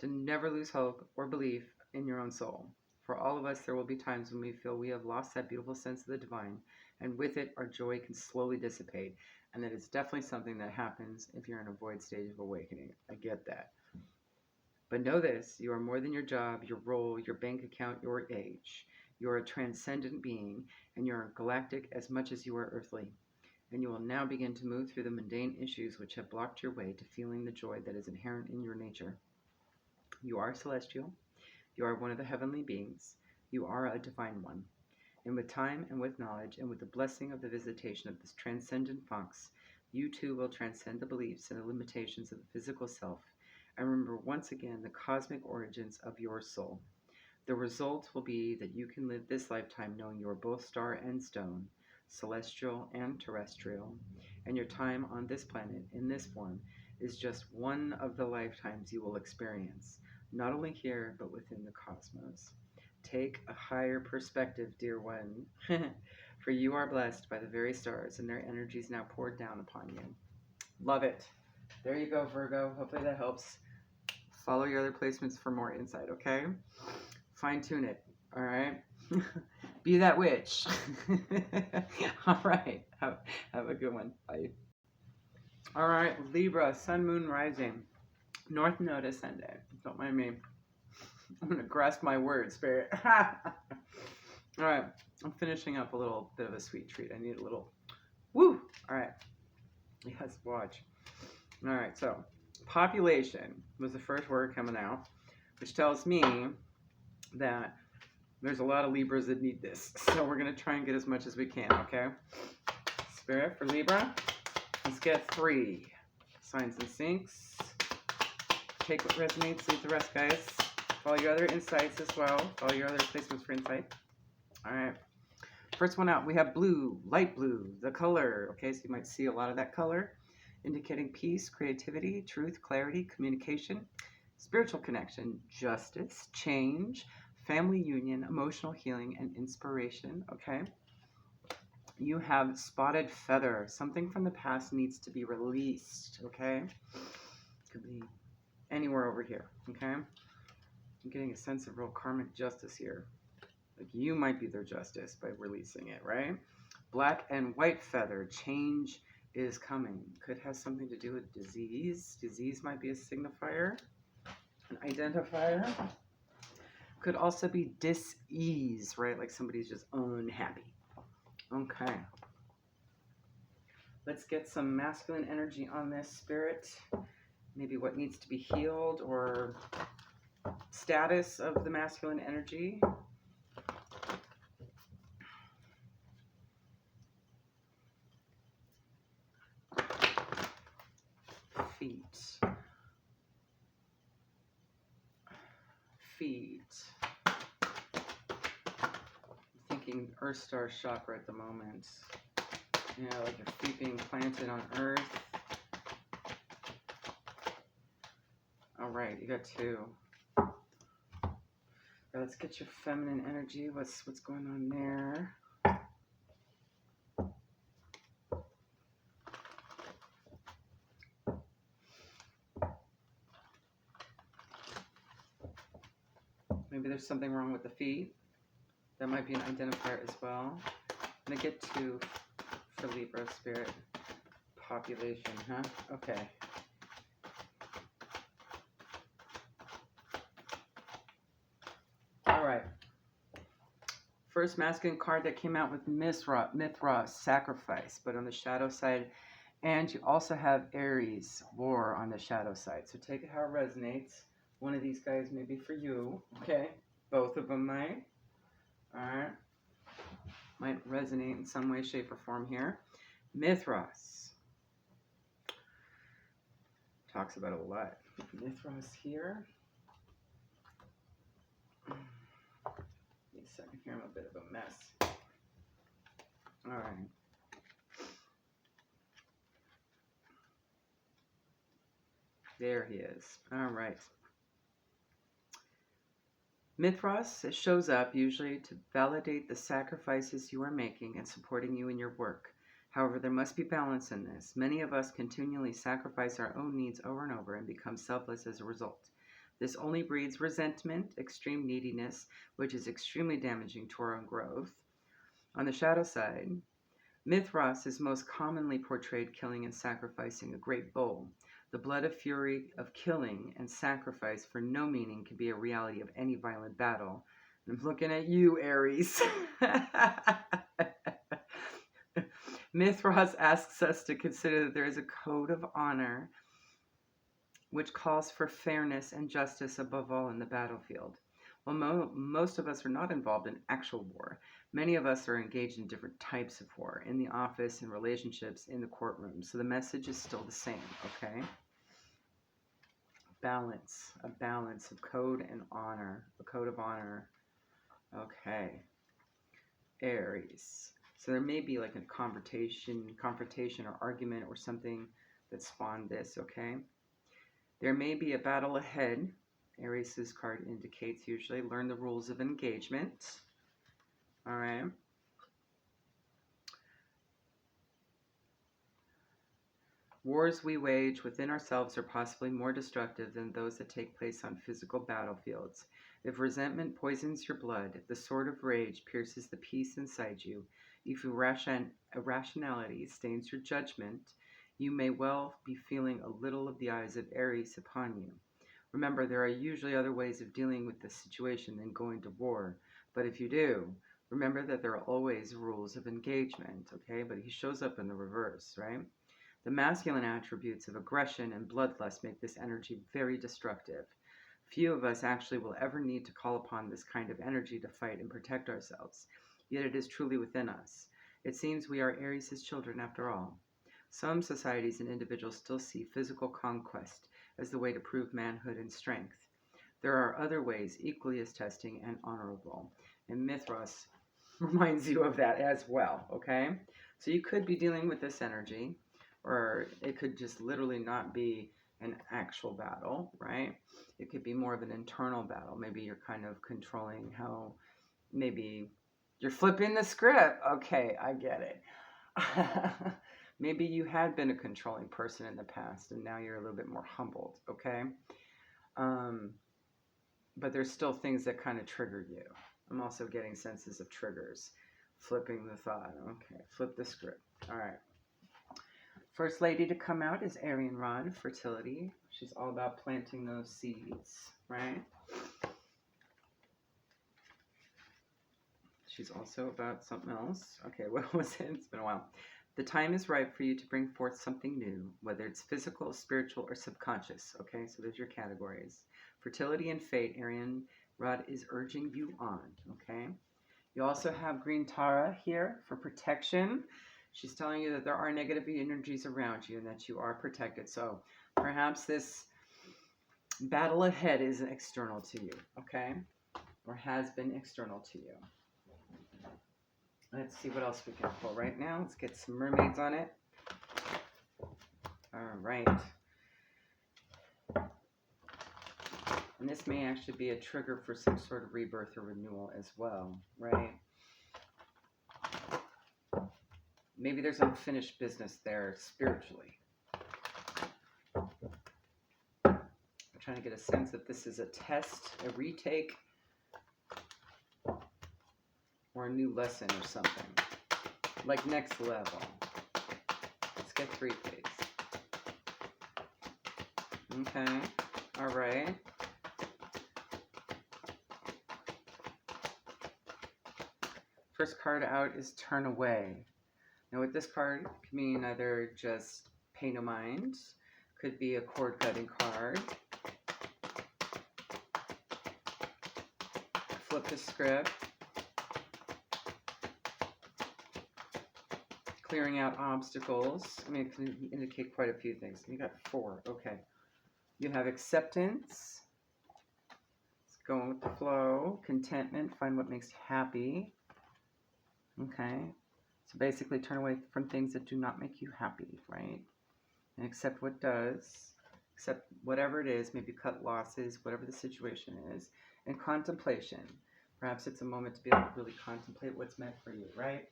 [SPEAKER 1] to never lose hope or belief in your own soul. For all of us, there will be times when we feel we have lost that beautiful sense of the divine, and with it, our joy can slowly dissipate. And that it's definitely something that happens if you're in a void stage of awakening. I get that. But know this, you are more than your job, your role, your bank account, your age. You are a transcendent being, and you are galactic as much as you are earthly. And you will now begin to move through the mundane issues which have blocked your way to feeling the joy that is inherent in your nature. You are celestial. You are one of the heavenly beings. You are a divine one. And with time and with knowledge and with the blessing of the visitation of this transcendent fox, you too will transcend the beliefs and the limitations of the physical self and remember once again the cosmic origins of your soul. The result will be that you can live this lifetime knowing you are both star and stone, celestial and terrestrial, and your time on this planet in this form is just one of the lifetimes you will experience, not only here but within the cosmos. Take a higher perspective, dear one, for you are blessed by the very stars and their energies now poured down upon you. Love it. There you go, Virgo. Hopefully that helps. Follow your other placements for more insight, okay? Fine tune it, all right? Be that witch. All right. Have a good one. Bye. All right, Libra, sun, moon, rising. North node ascendant. Don't mind me. I'm going to grasp my words, Spirit. All right. I'm finishing up a little bit of a sweet treat. I need a little woo. All right. Yes, watch. All right. So population was the first word coming out, which tells me that there's a lot of Libras that need this. So we're going to try and get as much as we can, okay? Spirit for Libra. Let's get 3 signs and sinks. Take what resonates, leave the rest, guys. Follow your other insights as well. Follow your other placements for insight. All right. First one out, we have blue, light blue, the color. Okay, so you might see a lot of that color, indicating peace, creativity, truth, clarity, communication, spiritual connection, justice, change, family union, emotional healing, and inspiration. Okay. You have spotted feather. Something from the past needs to be released. Okay. Could be anywhere over here. Okay. I'm getting a sense of real karmic justice here. Like you might be their justice by releasing it, right? Black and white feather. Change is coming. Could have something to do with disease. Disease might be a signifier, an identifier. Could also be dis-ease, right? Like somebody's just unhappy. Okay. Let's get some masculine energy on this, Spirit. Maybe what needs to be healed or status of the masculine energy. Feet. I'm thinking Earth Star chakra at the moment. You know, like your feet being planted on Earth. All right, you got 2. All right, let's get your feminine energy. What's going on there? Maybe there's something wrong with the feet. That might be an identifier as well. I'm going to get 2 for Libra, Spirit. Population, huh? Okay. All right. First masculine card that came out with Mithra, sacrifice, but on the shadow side. And you also have Aries, war, on the shadow side. So take it how it resonates. One of these guys may be for you, okay? Both of them might. All right. Might resonate in some way, shape, or form here. Mithras. Talks about it a lot. Mithras here. Give me a second here. I'm a bit of a mess. All right. There he is. All right. Mithras shows up usually to validate the sacrifices you are making and supporting you in your work. However, there must be balance in this. Many of us continually sacrifice our own needs over and over and become selfless as a result. This only breeds resentment, extreme neediness, which is extremely damaging to our own growth. On the shadow side, Mithras is most commonly portrayed killing and sacrificing a great bull. The blood of fury of killing and sacrifice for no meaning can be a reality of any violent battle. I'm looking at you, Aries. Mithras asks us to consider that there is a code of honor which calls for fairness and justice above all in the battlefield. While most of us are not involved in actual war, many of us are engaged in different types of war, in the office, in relationships, in the courtroom. So the message is still the same, okay? Balance, a balance of code and honor, a code of honor. Okay. Aries. So there may be like a confrontation or argument or something that spawned this, okay? There may be a battle ahead. Aries' card indicates usually learn the rules of engagement. All right. Wars we wage within ourselves are possibly more destructive than those that take place on physical battlefields. If resentment poisons your blood, if the sword of rage pierces the peace inside you, if irrationality stains your judgment, you may well be feeling a little of the eyes of Aries upon you. Remember, there are usually other ways of dealing with the situation than going to war. But if you do, remember that there are always rules of engagement, okay? But he shows up in the reverse, right? The masculine attributes of aggression and bloodlust make this energy very destructive. Few of us actually will ever need to call upon this kind of energy to fight and protect ourselves, yet it is truly within us. It seems we are Aries' children after all. Some societies and individuals still see physical conquest as the way to prove manhood and strength. There are other ways equally as testing and honorable, and Mithras reminds you of that as well, okay? So you could be dealing with this energy, or it could just literally not be an actual battle, right? It could be more of an internal battle. Maybe you're kind of controlling how, maybe you're flipping the script. Okay, I get it. Maybe you had been a controlling person in the past and now you're a little bit more humbled, okay? But there's still things that kind of trigger you. I'm also getting senses of triggers. Flipping the thought. Okay, flip the script. All right. First lady to come out is Arian Rod, fertility. She's all about planting those seeds, right? She's also about something else. Okay, what was it? It's been a while. The time is right for you to bring forth something new, whether it's physical, spiritual, or subconscious. Okay, so there's your categories. Fertility and fate, Arian Rod is urging you on, okay? You also have Green Tara here for protection. She's telling you that there are negative energies around you and that you are protected. So perhaps this battle ahead is external to you, okay? Or has been external to you. Let's see what else we can pull right now. Let's get some mermaids on it. All right. And this may actually be a trigger for some sort of rebirth or renewal as well, right? Maybe there's unfinished business there spiritually. I'm trying to get a sense if this is a test, a retake, or a new lesson or something. Like next level. Let's get 3, please. Okay. All right. First card out is Turn Away. Now with this card, it can mean either just pay no mind, could be a cord cutting card. Flip the script. Clearing out obstacles. I mean, it can indicate quite a few things. You got 4. Okay. You have acceptance. It's going with the flow. Contentment. Find what makes you happy. Okay. So basically turn away from things that do not make you happy, right? And accept what does. Accept whatever it is. Maybe cut losses, whatever the situation is. And contemplation. Perhaps it's a moment to be able to really contemplate what's meant for you, right?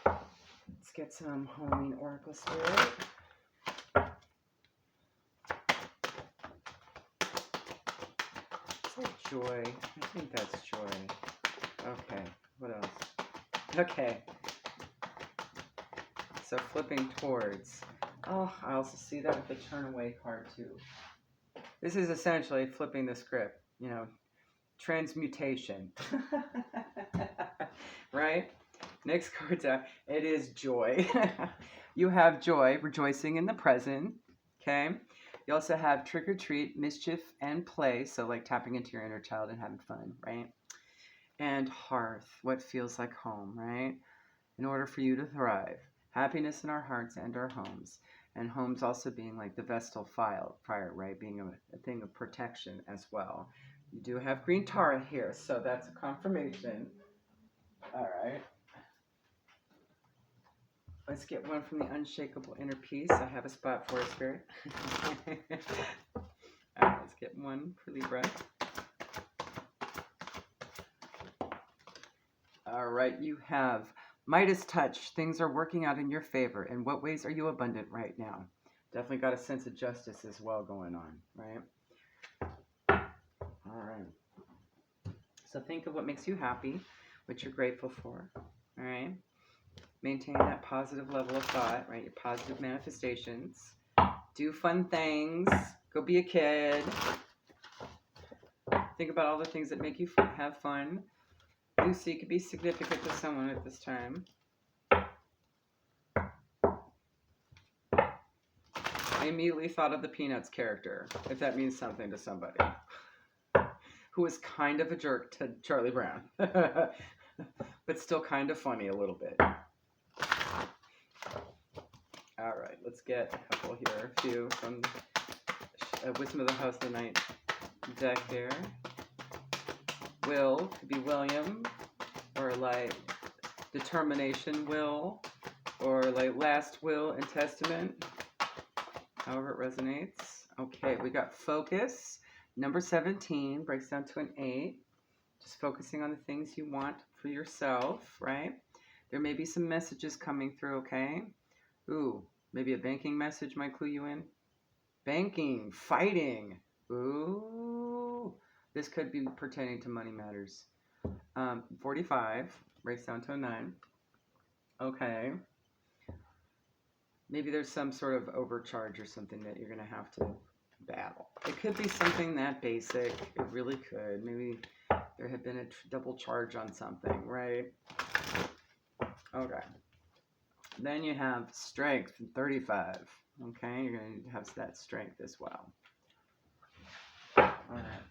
[SPEAKER 1] Let's get some Halloween Oracle Spirit. Is that joy? I think that's joy. Okay, what else? Okay. So flipping towards. Oh, I also see that with the turn away card too. This is essentially flipping the script, you know, transmutation. Right? Next card's out. It is joy. You have joy, rejoicing in the present. Okay. You also have trick or treat, mischief, and play. So, like tapping into your inner child and having fun, right? And hearth, what feels like home, right? In order for you to thrive, happiness in our hearts and our homes. And homes also being like the Vestal fire, right? Being a thing of protection as well. You do have green Tara here, so that's a confirmation. All right. Let's get one from the unshakable inner peace. I have a spot for it, Spirit. All right, let's get one for Libra. All right, you have Midas touch. Things are working out in your favor. In what ways are you abundant right now? Definitely got a sense of justice as well going on, right? All right. So think of what makes you happy, what you're grateful for, all right? Maintain that positive level of thought, right? Your positive manifestations. Do fun things. Go be a kid. Think about all the things that make you have fun. Lucy could be significant to someone at this time. I immediately thought of the Peanuts character, if that means something to somebody, who was kind of a jerk to Charlie Brown, but still kind of funny a little bit. All right, let's get a couple here, a few from Wisdom of the House of the Night deck here. Will could be William, or like determination will, or like last will and testament, however it resonates. Okay, we got focus. Number 17 breaks down to an 8. Just focusing on the things you want for yourself, right? There may be some messages coming through, okay? Ooh, maybe a banking message might clue you in. Banking, fighting. Ooh, this could be pertaining to money matters. 45 breaks down to a 9. Okay. Maybe there's some sort of overcharge or something that you're going to have to battle. It could be something that basic. It really could. Maybe there had been a double charge on something, right? Okay. Then you have strength, 35. Okay, you're going to have that strength as well. All right.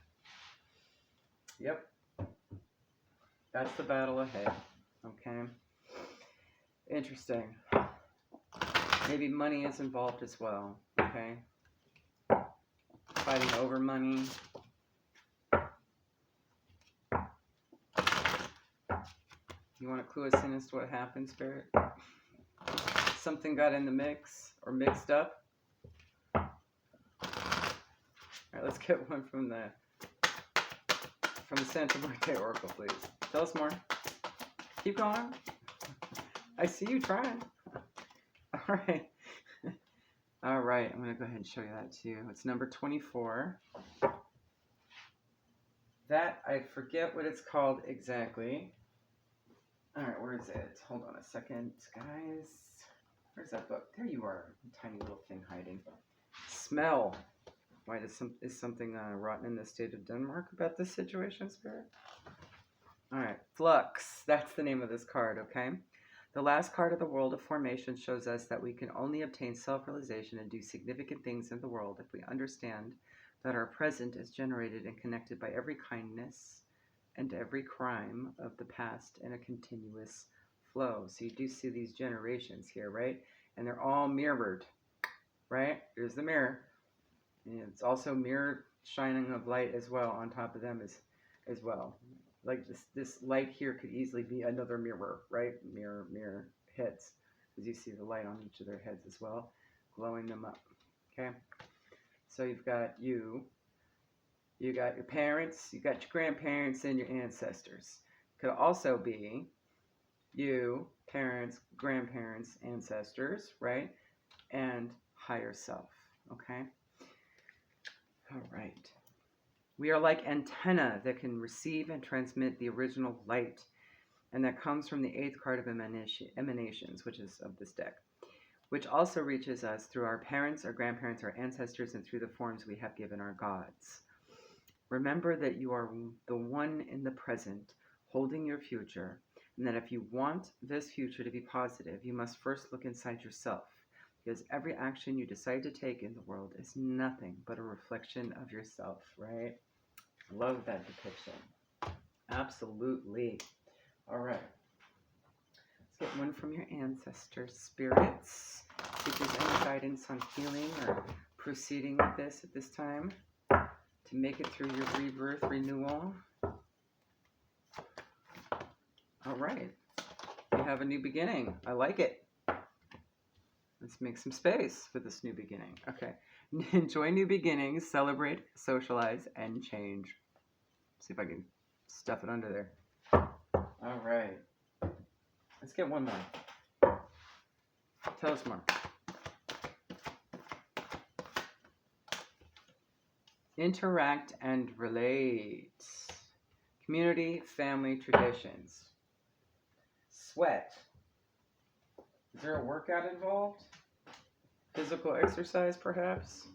[SPEAKER 1] Yep. That's the battle ahead. Okay. Interesting. Maybe money is involved as well. Okay. Fighting over money. You want to clue us in as to what happened, Spirit? Something got in the mix or mixed up. All right, let's get one from the Santa Birthday Oracle, please. Tell us more. Keep going. I see you trying. All right. All right, I'm going to go ahead and show you that too. It's number 24. That, I forget what it's called exactly. All right, where is it? Hold on a second, guys. Where's that book? There you are, tiny little thing hiding. Smell. Why is something rotten in the state of Denmark about this situation, Spirit? All right, Flux. That's the name of this card, okay? The last card of the World of Formation shows us that we can only obtain self-realization and do significant things in the world if we understand that our present is generated and connected by every kindness and every crime of the past in a continuous flow. So you do see these generations here, right? And they're all mirrored, right? Here's the mirror. And it's also mirror shining of light as well on top of them as well. Like this light here could easily be another mirror, right? Mirror heads. Because you see the light on each of their heads as well, glowing them up. Okay? So you've got you got your parents, you got your grandparents, and your ancestors. Could also be you, parents, grandparents, ancestors, right? And higher self. Okay? All right. We are like antenna that can receive and transmit the original light And that comes from the 8th card of emanations, which is of this deck, which also reaches us through our parents, our grandparents, our ancestors, and through the forms we have given our gods. Remember that you are the one in the present, holding your future, and that if you want this future to be positive, you must first look inside yourself, because every action you decide to take in the world is nothing but a reflection of yourself, right? Love that depiction. Absolutely. All right. Let's get one from your ancestor spirits. See if there's any guidance on healing or proceeding with this at this time to make it through your rebirth renewal. All right. You have a new beginning. I like it. Let's make some space for this new beginning. Okay. Enjoy new beginnings, celebrate, socialize, and change. See if I can stuff it under there. All right. Let's get one more. Tell us more. Interact and relate. Community, family, traditions. Sweat. Is there a workout involved? Physical exercise, perhaps?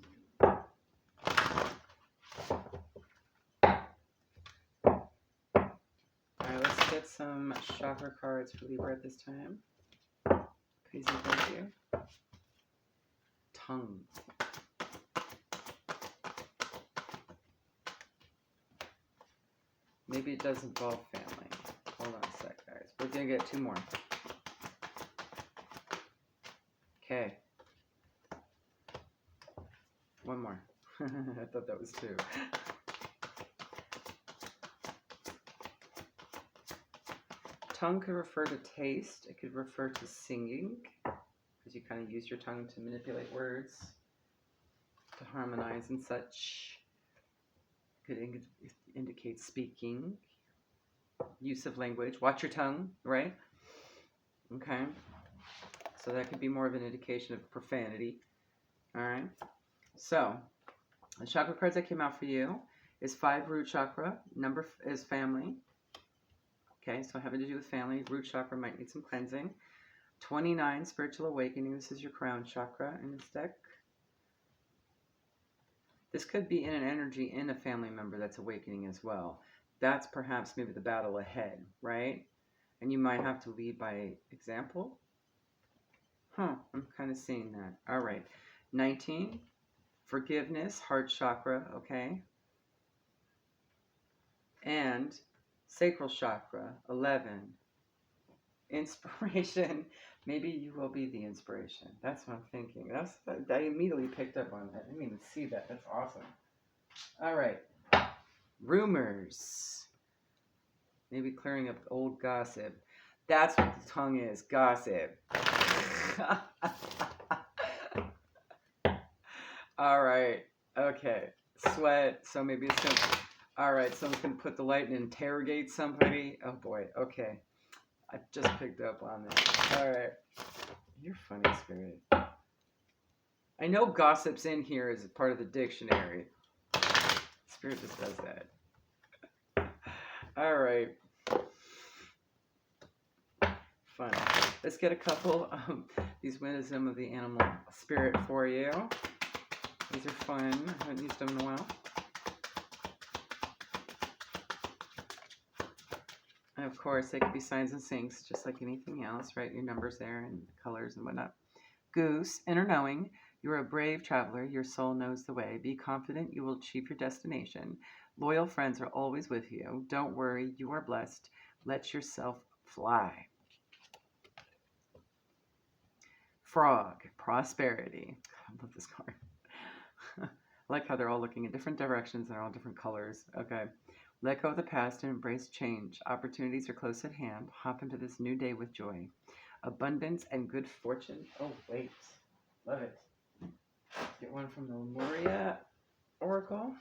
[SPEAKER 1] Let's get some chakra cards for Libra at this time. Please and thank you. Tongue. Maybe it does involve family. Hold on a sec, guys. We're going to get two more. Okay. One more. I thought that was two. Tongue could refer to taste. It could refer to singing, because you kind of use your tongue to manipulate words, to harmonize and such. Could indicate speaking, use of language. Watch your tongue, right? Okay. So that could be more of an indication of profanity. All right. So the chakra cards that came out for you is 5 root chakra. Number is family. Okay, so having to do with family. Root chakra might need some cleansing. 29, spiritual awakening. This is your crown chakra in this deck. This could be in an energy in a family member that's awakening as well. That's perhaps maybe the battle ahead, right? And you might have to lead by example. I'm kind of seeing that. All right. 19, forgiveness, heart chakra, okay? And sacral chakra, 11, inspiration. Maybe you will be the inspiration. That's what I'm thinking. I immediately picked up on that. I didn't even see that. That's awesome. All right. Rumors. Maybe clearing up old gossip. That's what the tongue is. Gossip. All right. Okay. Sweat. So maybe it's going to... All right. Someone's going to put the light and interrogate somebody. Oh, boy. Okay. I just picked up on that. All right. You're funny, Spirit. I know gossip's in here as a part of the dictionary. Spirit just does that. All right. Fun. Let's get a couple of these wisdom of the animal spirit for you. These are fun. I haven't used them in a while. And of course, they could be signs and syncs, just like anything else, right? Your numbers there and colors and whatnot. Goose, inner knowing. You're a brave traveler. Your soul knows the way. Be confident you will achieve your destination. Loyal friends are always with you. Don't worry. You are blessed. Let yourself fly. Frog, prosperity. I love this card. I like how they're all looking in different directions. They're all different colors. Okay. Let go of the past and embrace change. Opportunities are close at hand. Hop into this new day with joy. Abundance and good fortune. Oh, wait. Love it. Get one from the Lemuria Oracle.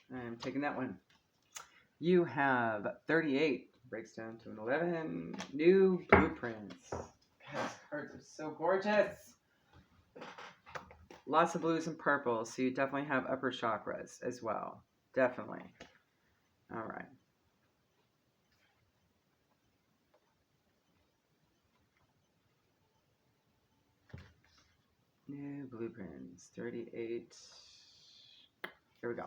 [SPEAKER 1] I'm taking that one. You have 38 Breaks down to an 11. New blueprints. These cards are so gorgeous. Lots of blues and purples, so you definitely have upper chakras as well. Definitely. All right. New blueprints. 38. Here we go.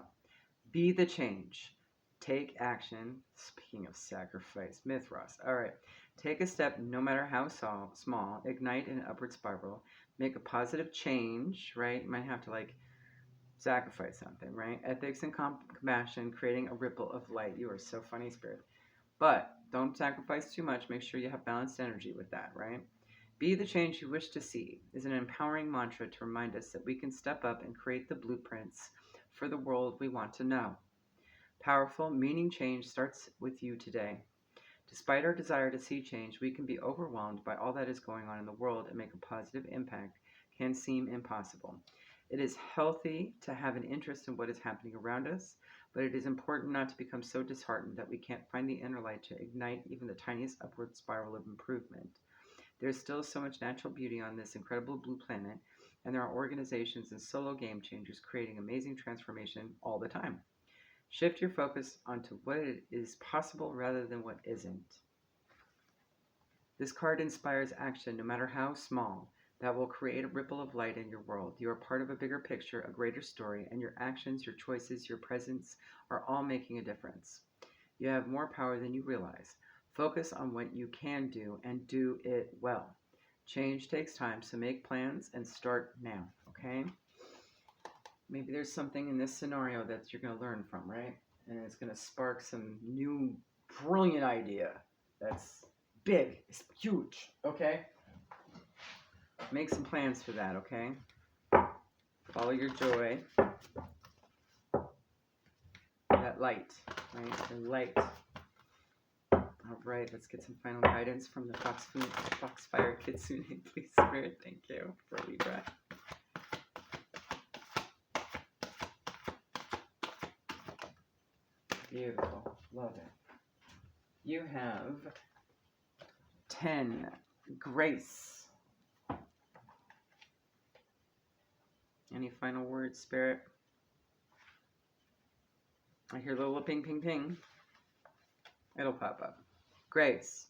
[SPEAKER 1] Be the change. Take action. Speaking of sacrifice, Mithras. All right. Take a step, no matter how small. Ignite an upward spiral. Make a positive change, right? You might have to like sacrifice something, right? Ethics and compassion, creating a ripple of light. You are so funny, Spirit. But don't sacrifice too much. Make sure you have balanced energy with that, right? Be the change you wish to see is an empowering mantra to remind us that we can step up and create the blueprints for the world we want to know. Powerful, meaning change starts with you today. Despite our desire to see change, we can be overwhelmed by all that is going on in the world, and make a positive impact can seem impossible. It is healthy to have an interest in what is happening around us, but it is important not to become so disheartened that we can't find the inner light to ignite even the tiniest upward spiral of improvement. There's still so much natural beauty on this incredible blue planet, and there are organizations and solo game changers creating amazing transformation all the time. Shift your focus onto what is possible rather than what isn't. This card inspires action, no matter how small, that will create a ripple of light in your world. You are part of a bigger picture, a greater story, and your actions, your choices, your presence are all making a difference. You have more power than you realize. Focus on what you can do and do it well. Change takes time, so make plans and start now, okay? Maybe there's something in this scenario that you're going to learn from, right? And it's going to spark some new, brilliant idea that's big, it's huge, okay? Make some plans for that, okay? Follow your joy. That light, right? The light. All right, let's get some final guidance from the Foxfire Kitsune, please, Spirit. Thank you for Libra. Beautiful. Love it. You have 10. Grace. Any final words, Spirit? I hear a little ping, ping, ping. It'll pop up. Grace.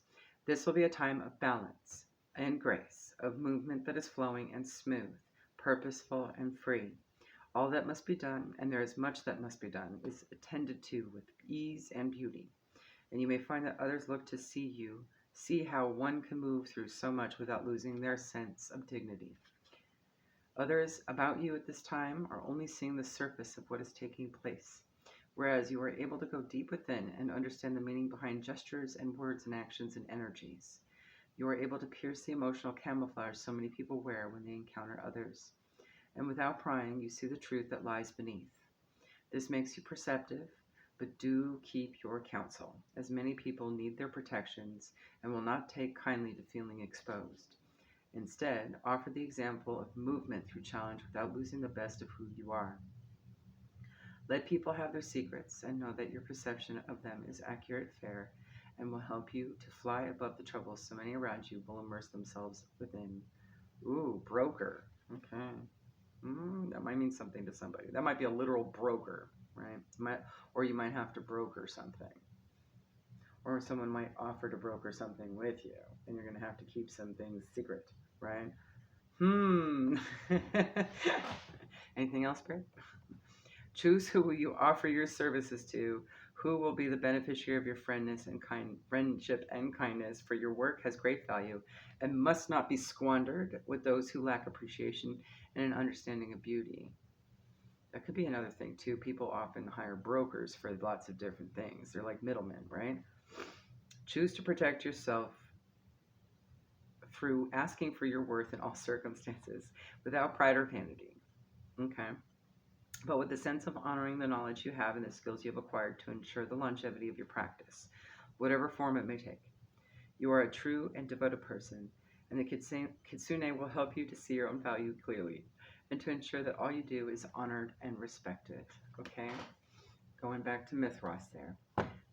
[SPEAKER 1] This will be a time of balance and grace, of movement that is flowing and smooth, purposeful and free. All that must be done, and there is much that must be done, is attended to with ease and beauty. And you may find that others look to see how one can move through so much without losing their sense of dignity. Others about you at this time are only seeing the surface of what is taking place, whereas you are able to go deep within and understand the meaning behind gestures and words and actions and energies. You are able to pierce the emotional camouflage so many people wear when they encounter others. And without prying, you see the truth that lies beneath. This makes you perceptive, but do keep your counsel, as many people need their protections and will not take kindly to feeling exposed. Instead, offer the example of movement through challenge without losing the best of who you are. Let people have their secrets and know that your perception of them is accurate, fair, and will help you to fly above the troubles so many around you will immerse themselves within. Ooh, broker. Okay. That might mean something to somebody. That might be a literal broker, right? Or you might have to broker something. Or someone might offer to broker something with you, and you're going to have to keep some things secret, right? Anything else, Greg? Choose who will you offer your services to, who will be the beneficiary of your friendship and kindness, for your work has great value and must not be squandered with those who lack appreciation and an understanding of beauty. That could be another thing too. People often hire brokers for lots of different things. They're like middlemen, right? Choose to protect yourself through asking for your worth in all circumstances without pride or vanity. Okay? But with a sense of honoring the knowledge you have and the skills you have acquired to ensure the longevity of your practice, whatever form it may take. You are a true and devoted person, and the Kitsune will help you to see your own value clearly and to ensure that all you do is honored and respected. Okay? Going back to Mithras there.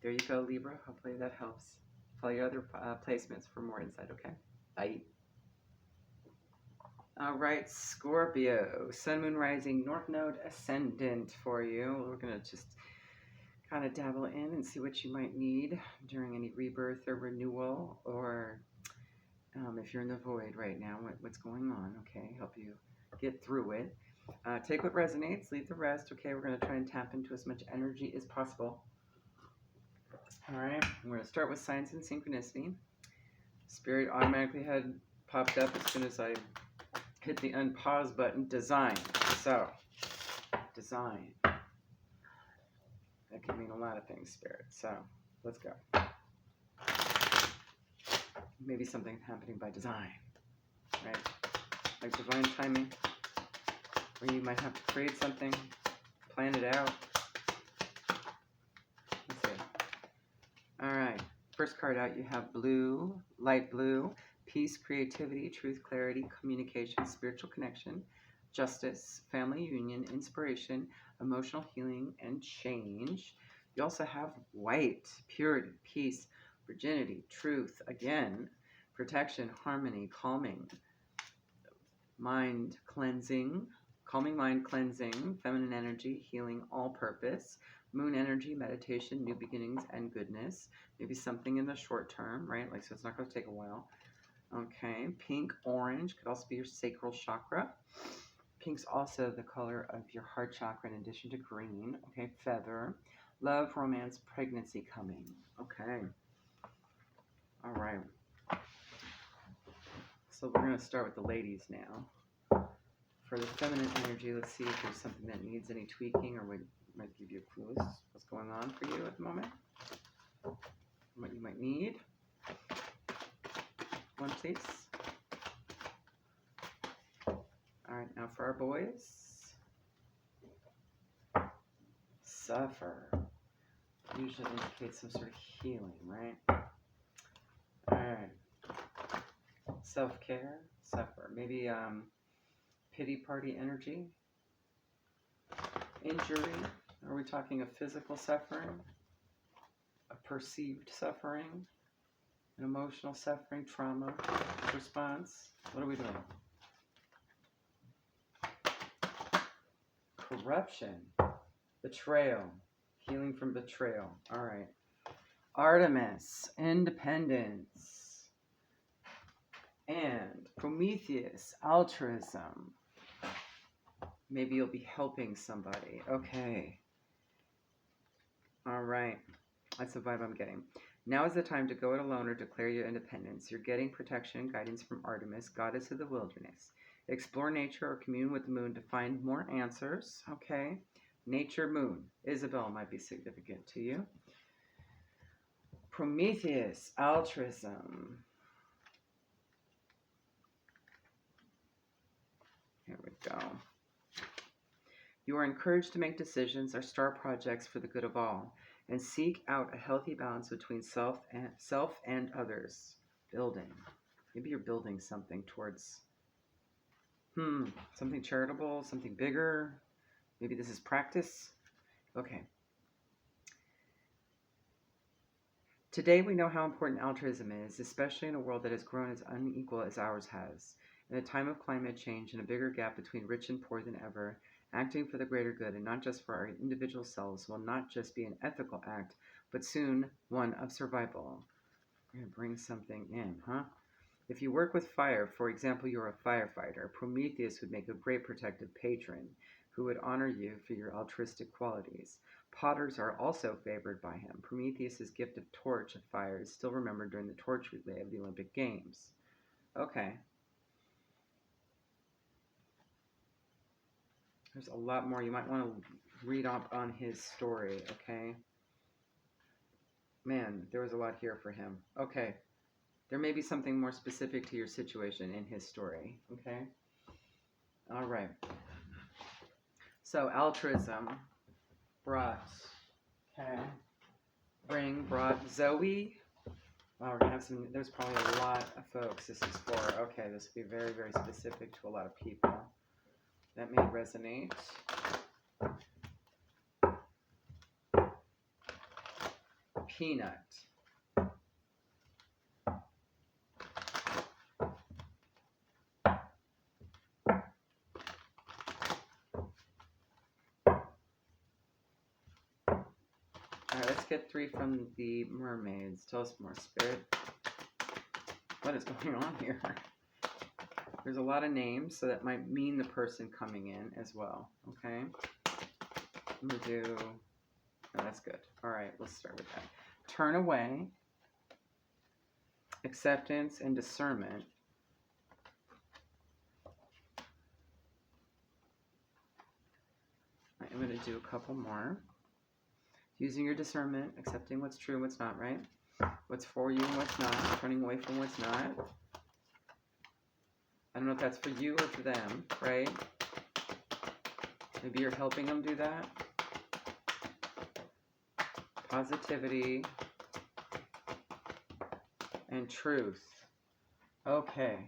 [SPEAKER 1] There you go, Libra. Hopefully that helps. Follow your other placements for more insight, okay? Bye. All right, Scorpio, Sun, Moon, Rising, North Node, Ascendant for you. We're going to just kind of dabble in and see what you might need during any rebirth or renewal, or if you're in the void right now, what's going on, okay? Help you get through it. Take what resonates, leave the rest, okay? We're going to try and tap into as much energy as possible. All right, I'm going to start with signs and synchronicity. Spirit automatically had popped up as soon as I hit the unpause button. Design. So, design. That can mean a lot of things, Spirit. So, let's go. Maybe something happening by design, right? Like divine timing, where you might have to create something, plan it out. Let's see. All right. First card out, you have blue, light blue, peace, creativity, truth, clarity, communication, spiritual connection, justice, family union, inspiration, emotional healing, and change. You also have white, purity, peace, virginity, truth, again, protection, harmony, calming, mind cleansing, calming mind cleansing, feminine energy, healing, all purpose, moon energy, meditation, new beginnings, and goodness. Maybe something in the short term, right? Like, so it's not going to take a while. Okay, pink, orange could also be your sacral chakra. Pink's also the color of your heart chakra in addition to green. Okay, feather, love, romance, pregnancy coming. Okay. All right. So we're going to start with the ladies now. For the feminine energy, let's see if there's something that needs any tweaking or might give you clues what's going on for you at the moment. What you might need. One, please. All right, now for our boys. Suffer. Usually indicates some sort of healing, right? All right. Self-care, suffer. Maybe pity party energy. Injury. Are we talking of physical suffering? A perceived suffering? An emotional suffering, trauma, response? What are we doing? Corruption, betrayal, healing from betrayal. All right. Artemis, independence, and Prometheus, altruism. Maybe you'll be helping somebody. Okay. All right. That's the vibe I'm getting. Now is the time to go it alone or declare your independence. You're getting protection and guidance from Artemis, goddess of the wilderness. Explore nature or commune with the moon to find more answers. Okay. Nature, moon. Isabel might be significant to you. Prometheus, altruism. Here we go. You are encouraged to make decisions or start projects for the good of all, and seek out a healthy balance between self and others. Building. Maybe you're building something towards something charitable, something bigger. Maybe this is practice. Okay. Today we know how important altruism is, especially in a world that has grown as unequal as ours has. In a time of climate change and a bigger gap between rich and poor than ever, acting for the greater good and not just for our individual selves will not just be an ethical act, but soon one of survival. We're going to bring something in, huh? If you work with fire, for example, you're a firefighter, Prometheus would make a great protective patron who would honor you for your altruistic qualities. Potters are also favored by him. Prometheus' gift of torch of fire is still remembered during the torch relay of the Olympic Games. Okay. There's a lot more. You might want to read up on his story, okay? Man, there was a lot here for him. Okay. There may be something more specific to your situation in his story, okay? All right. So, altruism brought Zoe. Wow, we're going to have some, there's probably a lot of folks this is for. Okay, this will be very, very specific to a lot of people. That may resonate. Peanut. get 3 from the mermaids. Tell us more, Spirit. What is going on here? There's a lot of names, so that might mean the person coming in as well. Okay. I'm going to do... Oh, that's good. All right, let's start with that. Turn away. Acceptance and discernment. I'm going to do a couple more. Using your discernment, accepting what's true and what's not, right? What's for you and what's not. Turning away from what's not. I don't know if that's for you or for them, right? Maybe you're helping them do that. Positivity and truth. Okay.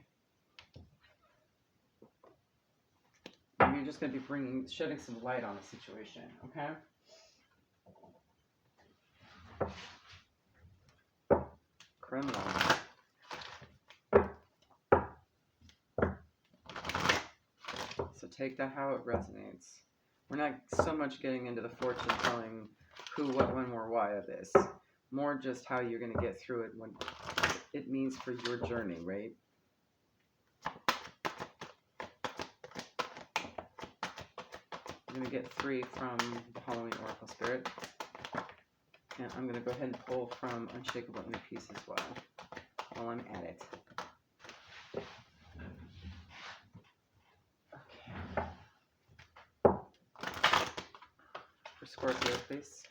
[SPEAKER 1] And you're just going to be shedding some light on the situation, okay? Criminal. So take that how it resonates. We're not so much getting into the fortune telling who, what, when, or why of this. More just how you're going to get through it when it means for your journey, right? I'm going to get 3 from the Halloween Oracle Spirit. And I'm going to go ahead and pull from Unshakable Inner Peace as well while I'm at it. Okay. For Scorpio, please.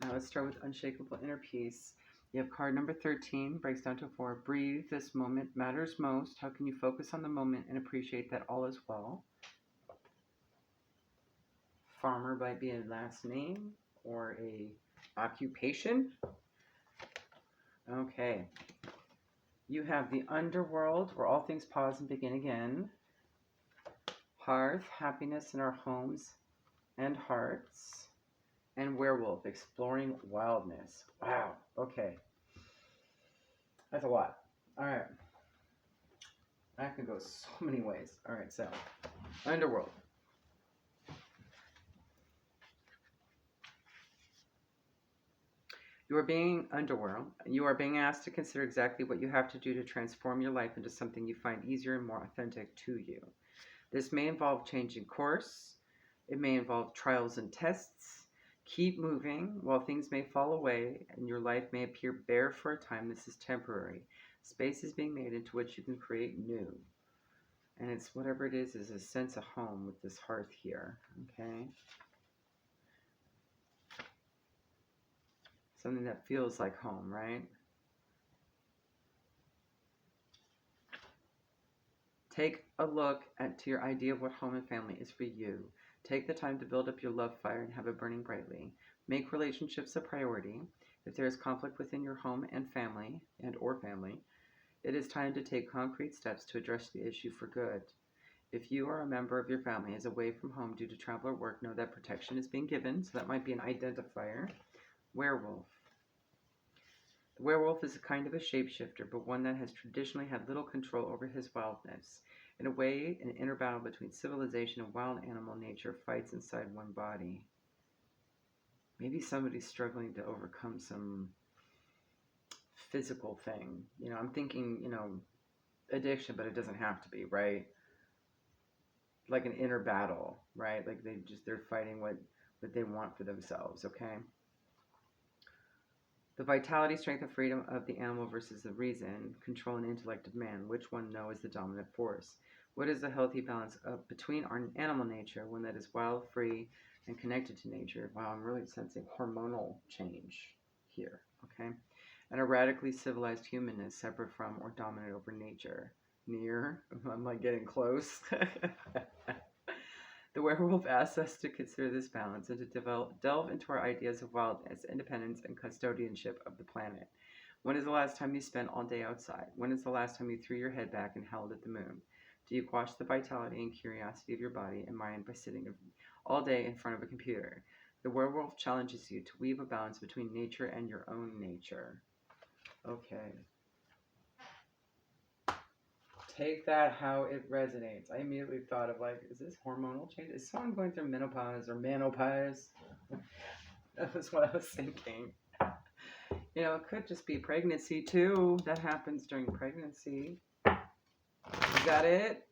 [SPEAKER 1] Now let's start with Unshakable Inner Peace. You have card number 13, breaks down to 4. Breathe, this moment matters most. How can you focus on the moment and appreciate that all is well? Farmer might be a last name or a occupation. Okay. You have the underworld, where all things pause and begin again. Hearth, happiness in our homes and hearts. And werewolf, exploring wildness. Wow. Okay. That's a lot. All right. That could go so many ways. All right, so underworld. You are being asked to consider exactly what you have to do to transform your life into something you find easier and more authentic to you. This may involve changing course. It may involve trials and tests. Keep moving. While things may fall away and your life may appear bare for a time, this is temporary. Space is being made into which you can create new. And it's whatever it is a sense of home with this hearth here. Okay? Something that feels like home, right? Take a look to your idea of what home and family is for you. Take the time to build up your love fire and have it burning brightly. Make relationships a priority. If there is conflict within your home and family, it is time to take concrete steps to address the issue for good. If you or a member of your family is away from home due to travel or work, know that protection is being given, so that might be an identifier. Werewolf. The werewolf is a kind of a shapeshifter, but one that has traditionally had little control over his wildness. In a way, an inner battle between civilization and wild animal nature fights inside one body. Maybe somebody's struggling to overcome some physical thing. I'm thinking, addiction, but it doesn't have to be, right? Like an inner battle, right? Like they're fighting what they want for themselves, okay? The vitality, strength, and freedom of the animal versus the reason, control, and intellect of man. Which one is the dominant force? What is the healthy balance between our animal nature, one that is wild, free, and connected to nature? Wow, I'm really sensing hormonal change here, okay? And a radically civilized humanness, separate from or dominant over nature. Near, I'm like getting close. The werewolf asks us to consider this balance and to delve into our ideas of wildness, independence, and custodianship of the planet. When is the last time you spent all day outside? When is the last time you threw your head back and howled at the moon? Do you quash the vitality and curiosity of your body and mind by sitting all day in front of a computer? The werewolf challenges you to weave a balance between nature and your own nature. Okay. Take that how it resonates. I immediately thought of like, is this hormonal change? Is someone going through menopause or menopause? That was what I was thinking. You know, it could just be pregnancy too. That happens during pregnancy. You got it?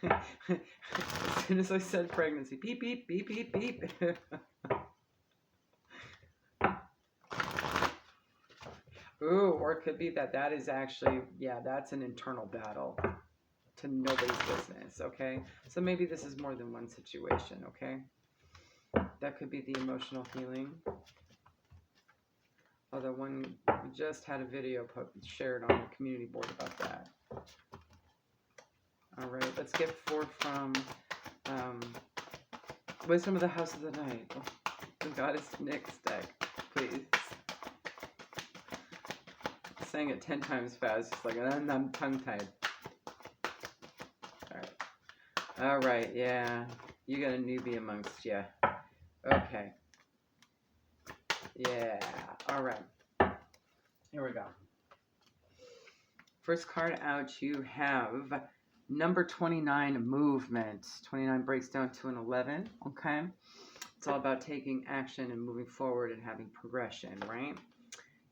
[SPEAKER 1] As soon as I said pregnancy, beep, beep, beep, beep, beep. Ooh, or it could be that is actually, yeah, that's an internal battle to nobody's business, okay? So maybe this is more than one situation, okay? That could be the emotional healing. Although we just had a video shared on the community board about that. All right, let's get 4 from Wisdom of the House of the Night. The Goddess Nyx deck, please. Saying it 10 times fast, just like I'm tongue-tied. All right, yeah. You got a newbie amongst you. Okay. Yeah, all right. Here we go. First card out, you have number 29, movement. 29 breaks down to an 11, okay? It's all about taking action and moving forward and having progression, right?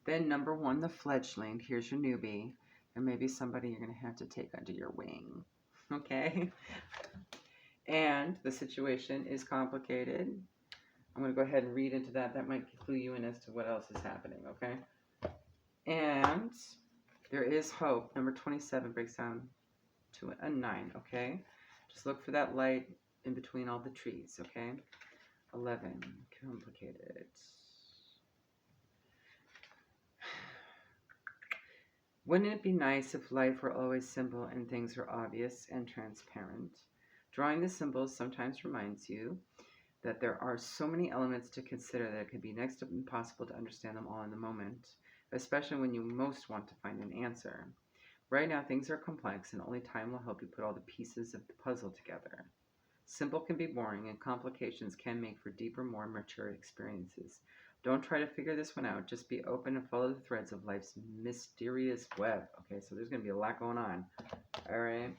[SPEAKER 1] Then number 1, the fledgling. Here's your newbie. And maybe somebody you're going to have to take under your wing, okay? And the situation is complicated. I'm going to go ahead and read into that. That might clue you in as to what else is happening, okay? And there is hope. Number 27 breaks down to a 9, okay? Just look for that light in between all the trees, okay? 11, complicated. Wouldn't it be nice if life were always simple and things are obvious and transparent? Drawing the symbols sometimes reminds you that there are so many elements to consider that it could be next to impossible to understand them all in the moment, especially when you most want to find an answer. Right now, things are complex, and only time will help you put all the pieces of the puzzle together. Simple can be boring, and complications can make for deeper, more mature experiences. Don't try to figure this one out. Just be open and follow the threads of life's mysterious web. Okay, so there's going to be a lot going on. All right.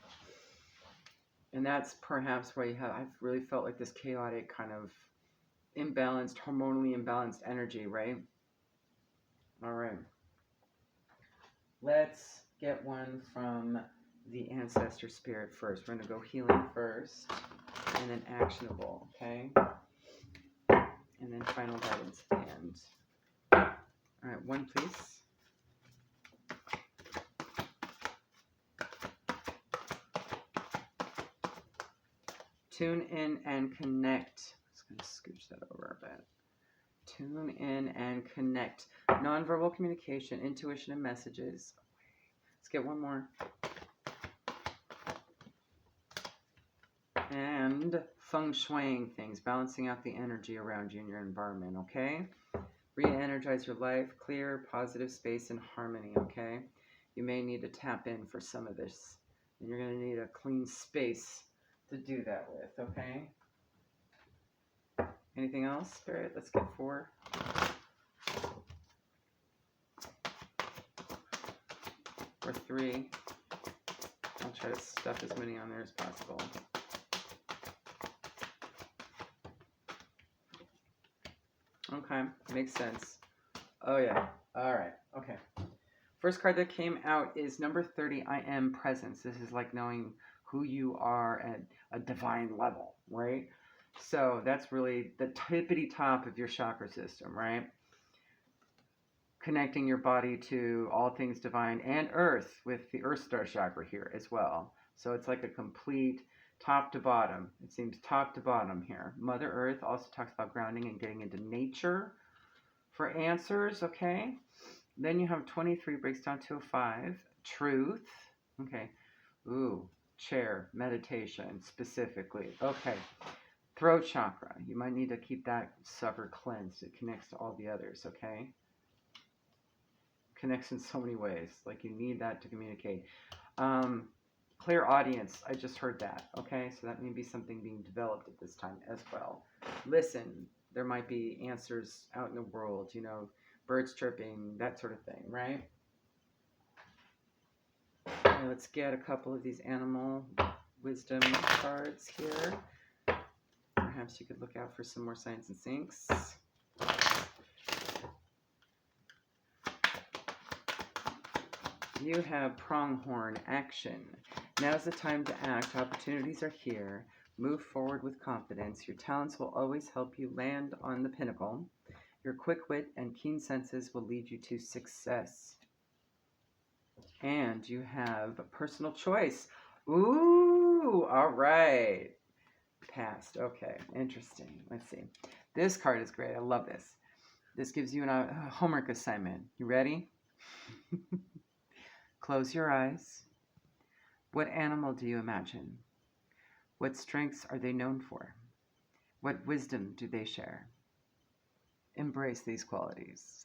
[SPEAKER 1] And that's perhaps why I've really felt like this chaotic kind of imbalanced, hormonally imbalanced energy, right? All right. Let's get one from the ancestor spirit first. We're going to go healing first and then actionable, okay? And then final guidance at the end. All right, 1 please. Tune in and connect. Just going to scooch that over a bit. Tune in and connect. Nonverbal communication, intuition, and messages. Let's get one more. And feng shuiing things, balancing out the energy around you in your environment, okay? Re-energize your life, clear, positive space and harmony, okay? You may need to tap in for some of this. And you're going to need a clean space to do that with, okay? Anything else, Spirit? Let's get 4. Or 3. I'll try to stuff as many on there as possible. Okay, makes sense. Oh yeah, all right, okay. First card that came out is number 30, I am presence. This is like knowing who you are at a divine level, right? So that's really the tippity top of your chakra system, right? Connecting your body to all things divine and earth with the earth star chakra here as well. So it's like a complete top to bottom. It seems top to bottom here. Mother Earth also talks about grounding and getting into nature for answers, okay? Then you have 23 breaks down to a 5. Truth. Okay. Ooh, chair, meditation specifically. Okay. Throat chakra. You might need to keep that sucker cleansed. It connects to all the others, okay? Connects in so many ways. Like you need that to communicate. Clear audience. I just heard that, okay? So that may be something being developed at this time as well. Listen. There might be answers out in the world, you know, birds chirping, that sort of thing, right? Okay, let's get a couple of these animal wisdom cards here. Perhaps you could look out for some more signs and sinks. You have pronghorn action. Now's the time to act. Opportunities are here. Move forward with confidence. Your talents will always help you land on the pinnacle. Your quick wit and keen senses will lead you to success. And you have personal choice. Ooh, all right. Past. Okay, interesting. Let's see. This card is great. I love this. This gives you a homework assignment. You ready? Close your eyes. What animal do you imagine? What strengths are they known for? What wisdom do they share? Embrace these qualities.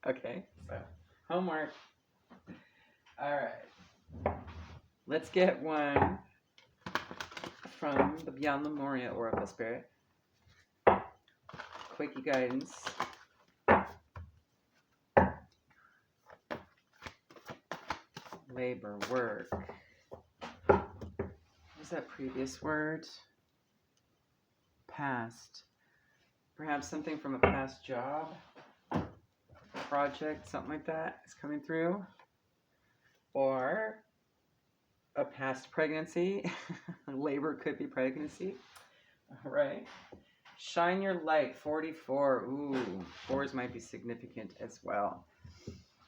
[SPEAKER 1] Okay, so homework. All right. Let's get one from the Beyond Lemuria Oracle Spirit. Quickie guidance. Labor, work. What was that previous word? Past. Perhaps something from a past job, project, something like that is coming through. Or a past pregnancy. Labor could be pregnancy. All right. Shine your light, 44. Ooh, 4s might be significant as well.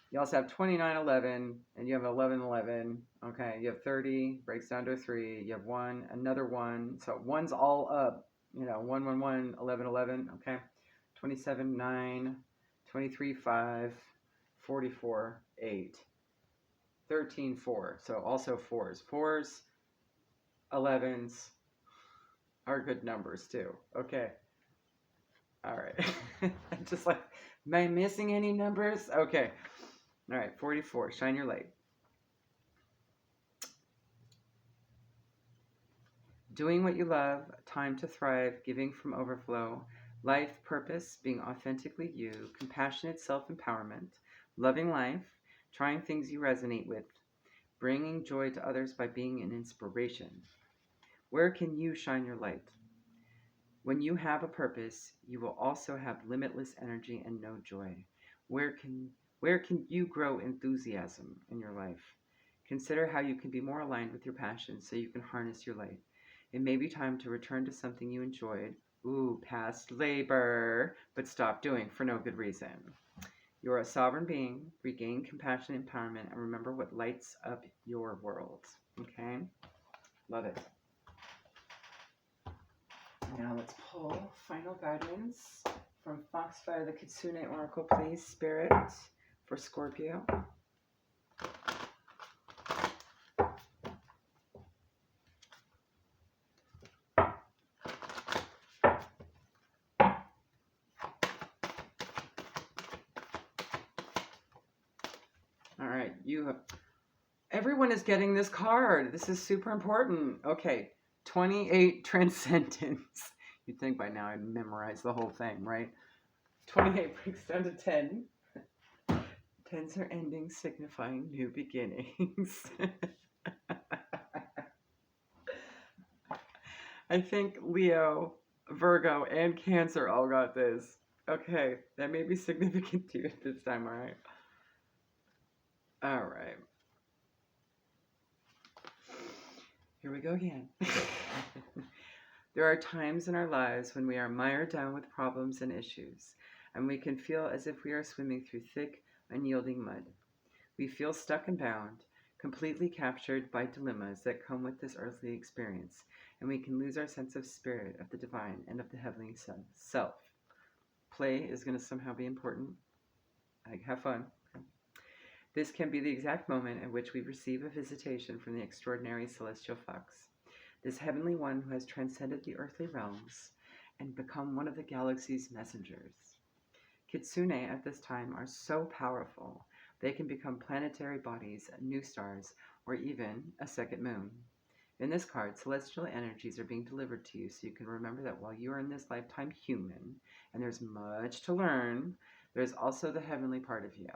[SPEAKER 1] You also have 2911, and you have 1111. Okay, you have 30, breaks down to a 3. You have 1, another 1. So 1's all up. 111, 1111. Okay, 27, 9, 23, 5, 44, 8, 13, 4. So also 4s. 4s, 11s are good numbers too. Okay. All right. Just like, am I missing any numbers? Okay. All right, 44, shine your light. Doing what you love, time to thrive, giving from overflow, life purpose, being authentically you, compassionate self-empowerment, loving life, trying things you resonate with, bringing joy to others by being an inspiration. Where can you shine your light? When you have a purpose, you will also have limitless energy and no joy. Where can you grow enthusiasm in your life? Consider how you can be more aligned with your passions so you can harness your light. It may be time to return to something you enjoyed. Ooh, past labor, but stop doing for no good reason. You're a sovereign being. Regain compassion and empowerment, and remember what lights up your world. Okay? Love it. Now let's pull final guidance from Foxfire the Kitsune Oracle, please, Spirit, for Scorpio. All right, everyone is getting this card. This is super important. Okay, 28 Transcendence. You'd think by now I'd memorize the whole thing, right? 28 breaks down to 10. 10s are endings signifying new beginnings. I think Leo, Virgo, and Cancer all got this. Okay, that may be significant to you at this time, all right? All right. Here we go again. There are times in our lives when we are mired down with problems and issues, and we can feel as if we are swimming through thick, unyielding mud. We feel stuck and bound, completely captured by dilemmas that come with this earthly experience, and we can lose our sense of spirit, of the divine, and of the heavenly self. Play is going to somehow be important. Have fun. This can be the exact moment at which we receive a visitation from the extraordinary celestial fox, this heavenly one who has transcended the earthly realms and become one of the galaxy's messengers. Kitsune at this time are so powerful, they can become planetary bodies, new stars, or even a second moon. In this card, celestial energies are being delivered to you so you can remember that while you are in this lifetime human, and there's much to learn, there's also the heavenly part of you.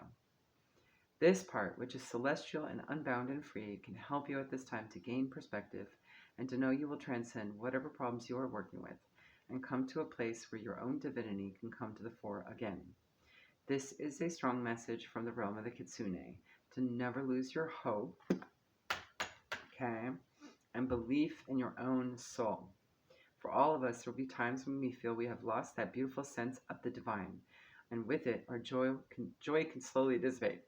[SPEAKER 1] This part, which is celestial and unbound and free, can help you at this time to gain perspective and to know you will transcend whatever problems you are working with and come to a place where your own divinity can come to the fore again. This is a strong message from the realm of the Kitsune to never lose your hope, okay, and belief in your own soul. For all of us, there will be times when we feel we have lost that beautiful sense of the divine, and with it, our joy can slowly dissipate.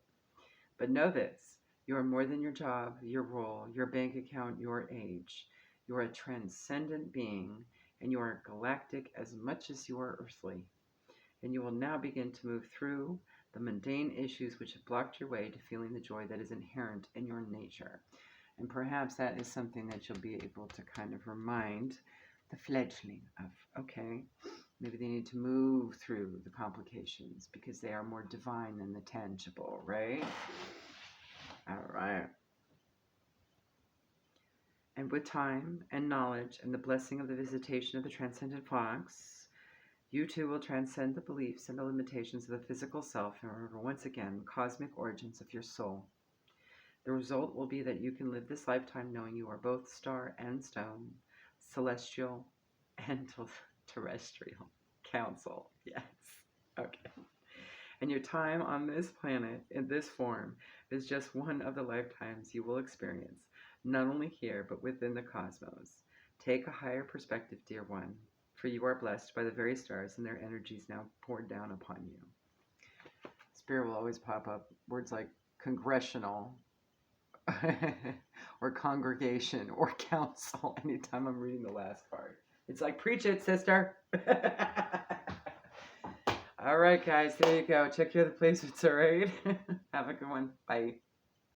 [SPEAKER 1] But know this, you are more than your job, your role, your bank account, your age. You are a transcendent being, and you are galactic as much as you are earthly. And you will now begin to move through the mundane issues which have blocked your way to feeling the joy that is inherent in your nature. And perhaps that is something that you'll be able to kind of remind the fledgling of, okay, maybe they need to move through the complications because they are more divine than the tangible, right? All right. And with time and knowledge and the blessing of the visitation of the transcendent fox, you too will transcend the beliefs and the limitations of the physical self and remember once again cosmic origins of your soul. The result will be that you can live this lifetime knowing you are both star and stone, celestial and terrestrial. Council, yes. Okay. And your time on this planet in this form is just one of the lifetimes you will experience, not only here, but within the cosmos. Take a higher perspective, dear one, for you are blessed by the very stars and their energies now poured down upon you. Spirit will always pop up words like congressional or congregation or council anytime I'm reading the last part. It's like, preach it, sister. All right, guys, there you go. Check your other placements, all right? Have a good one. Bye.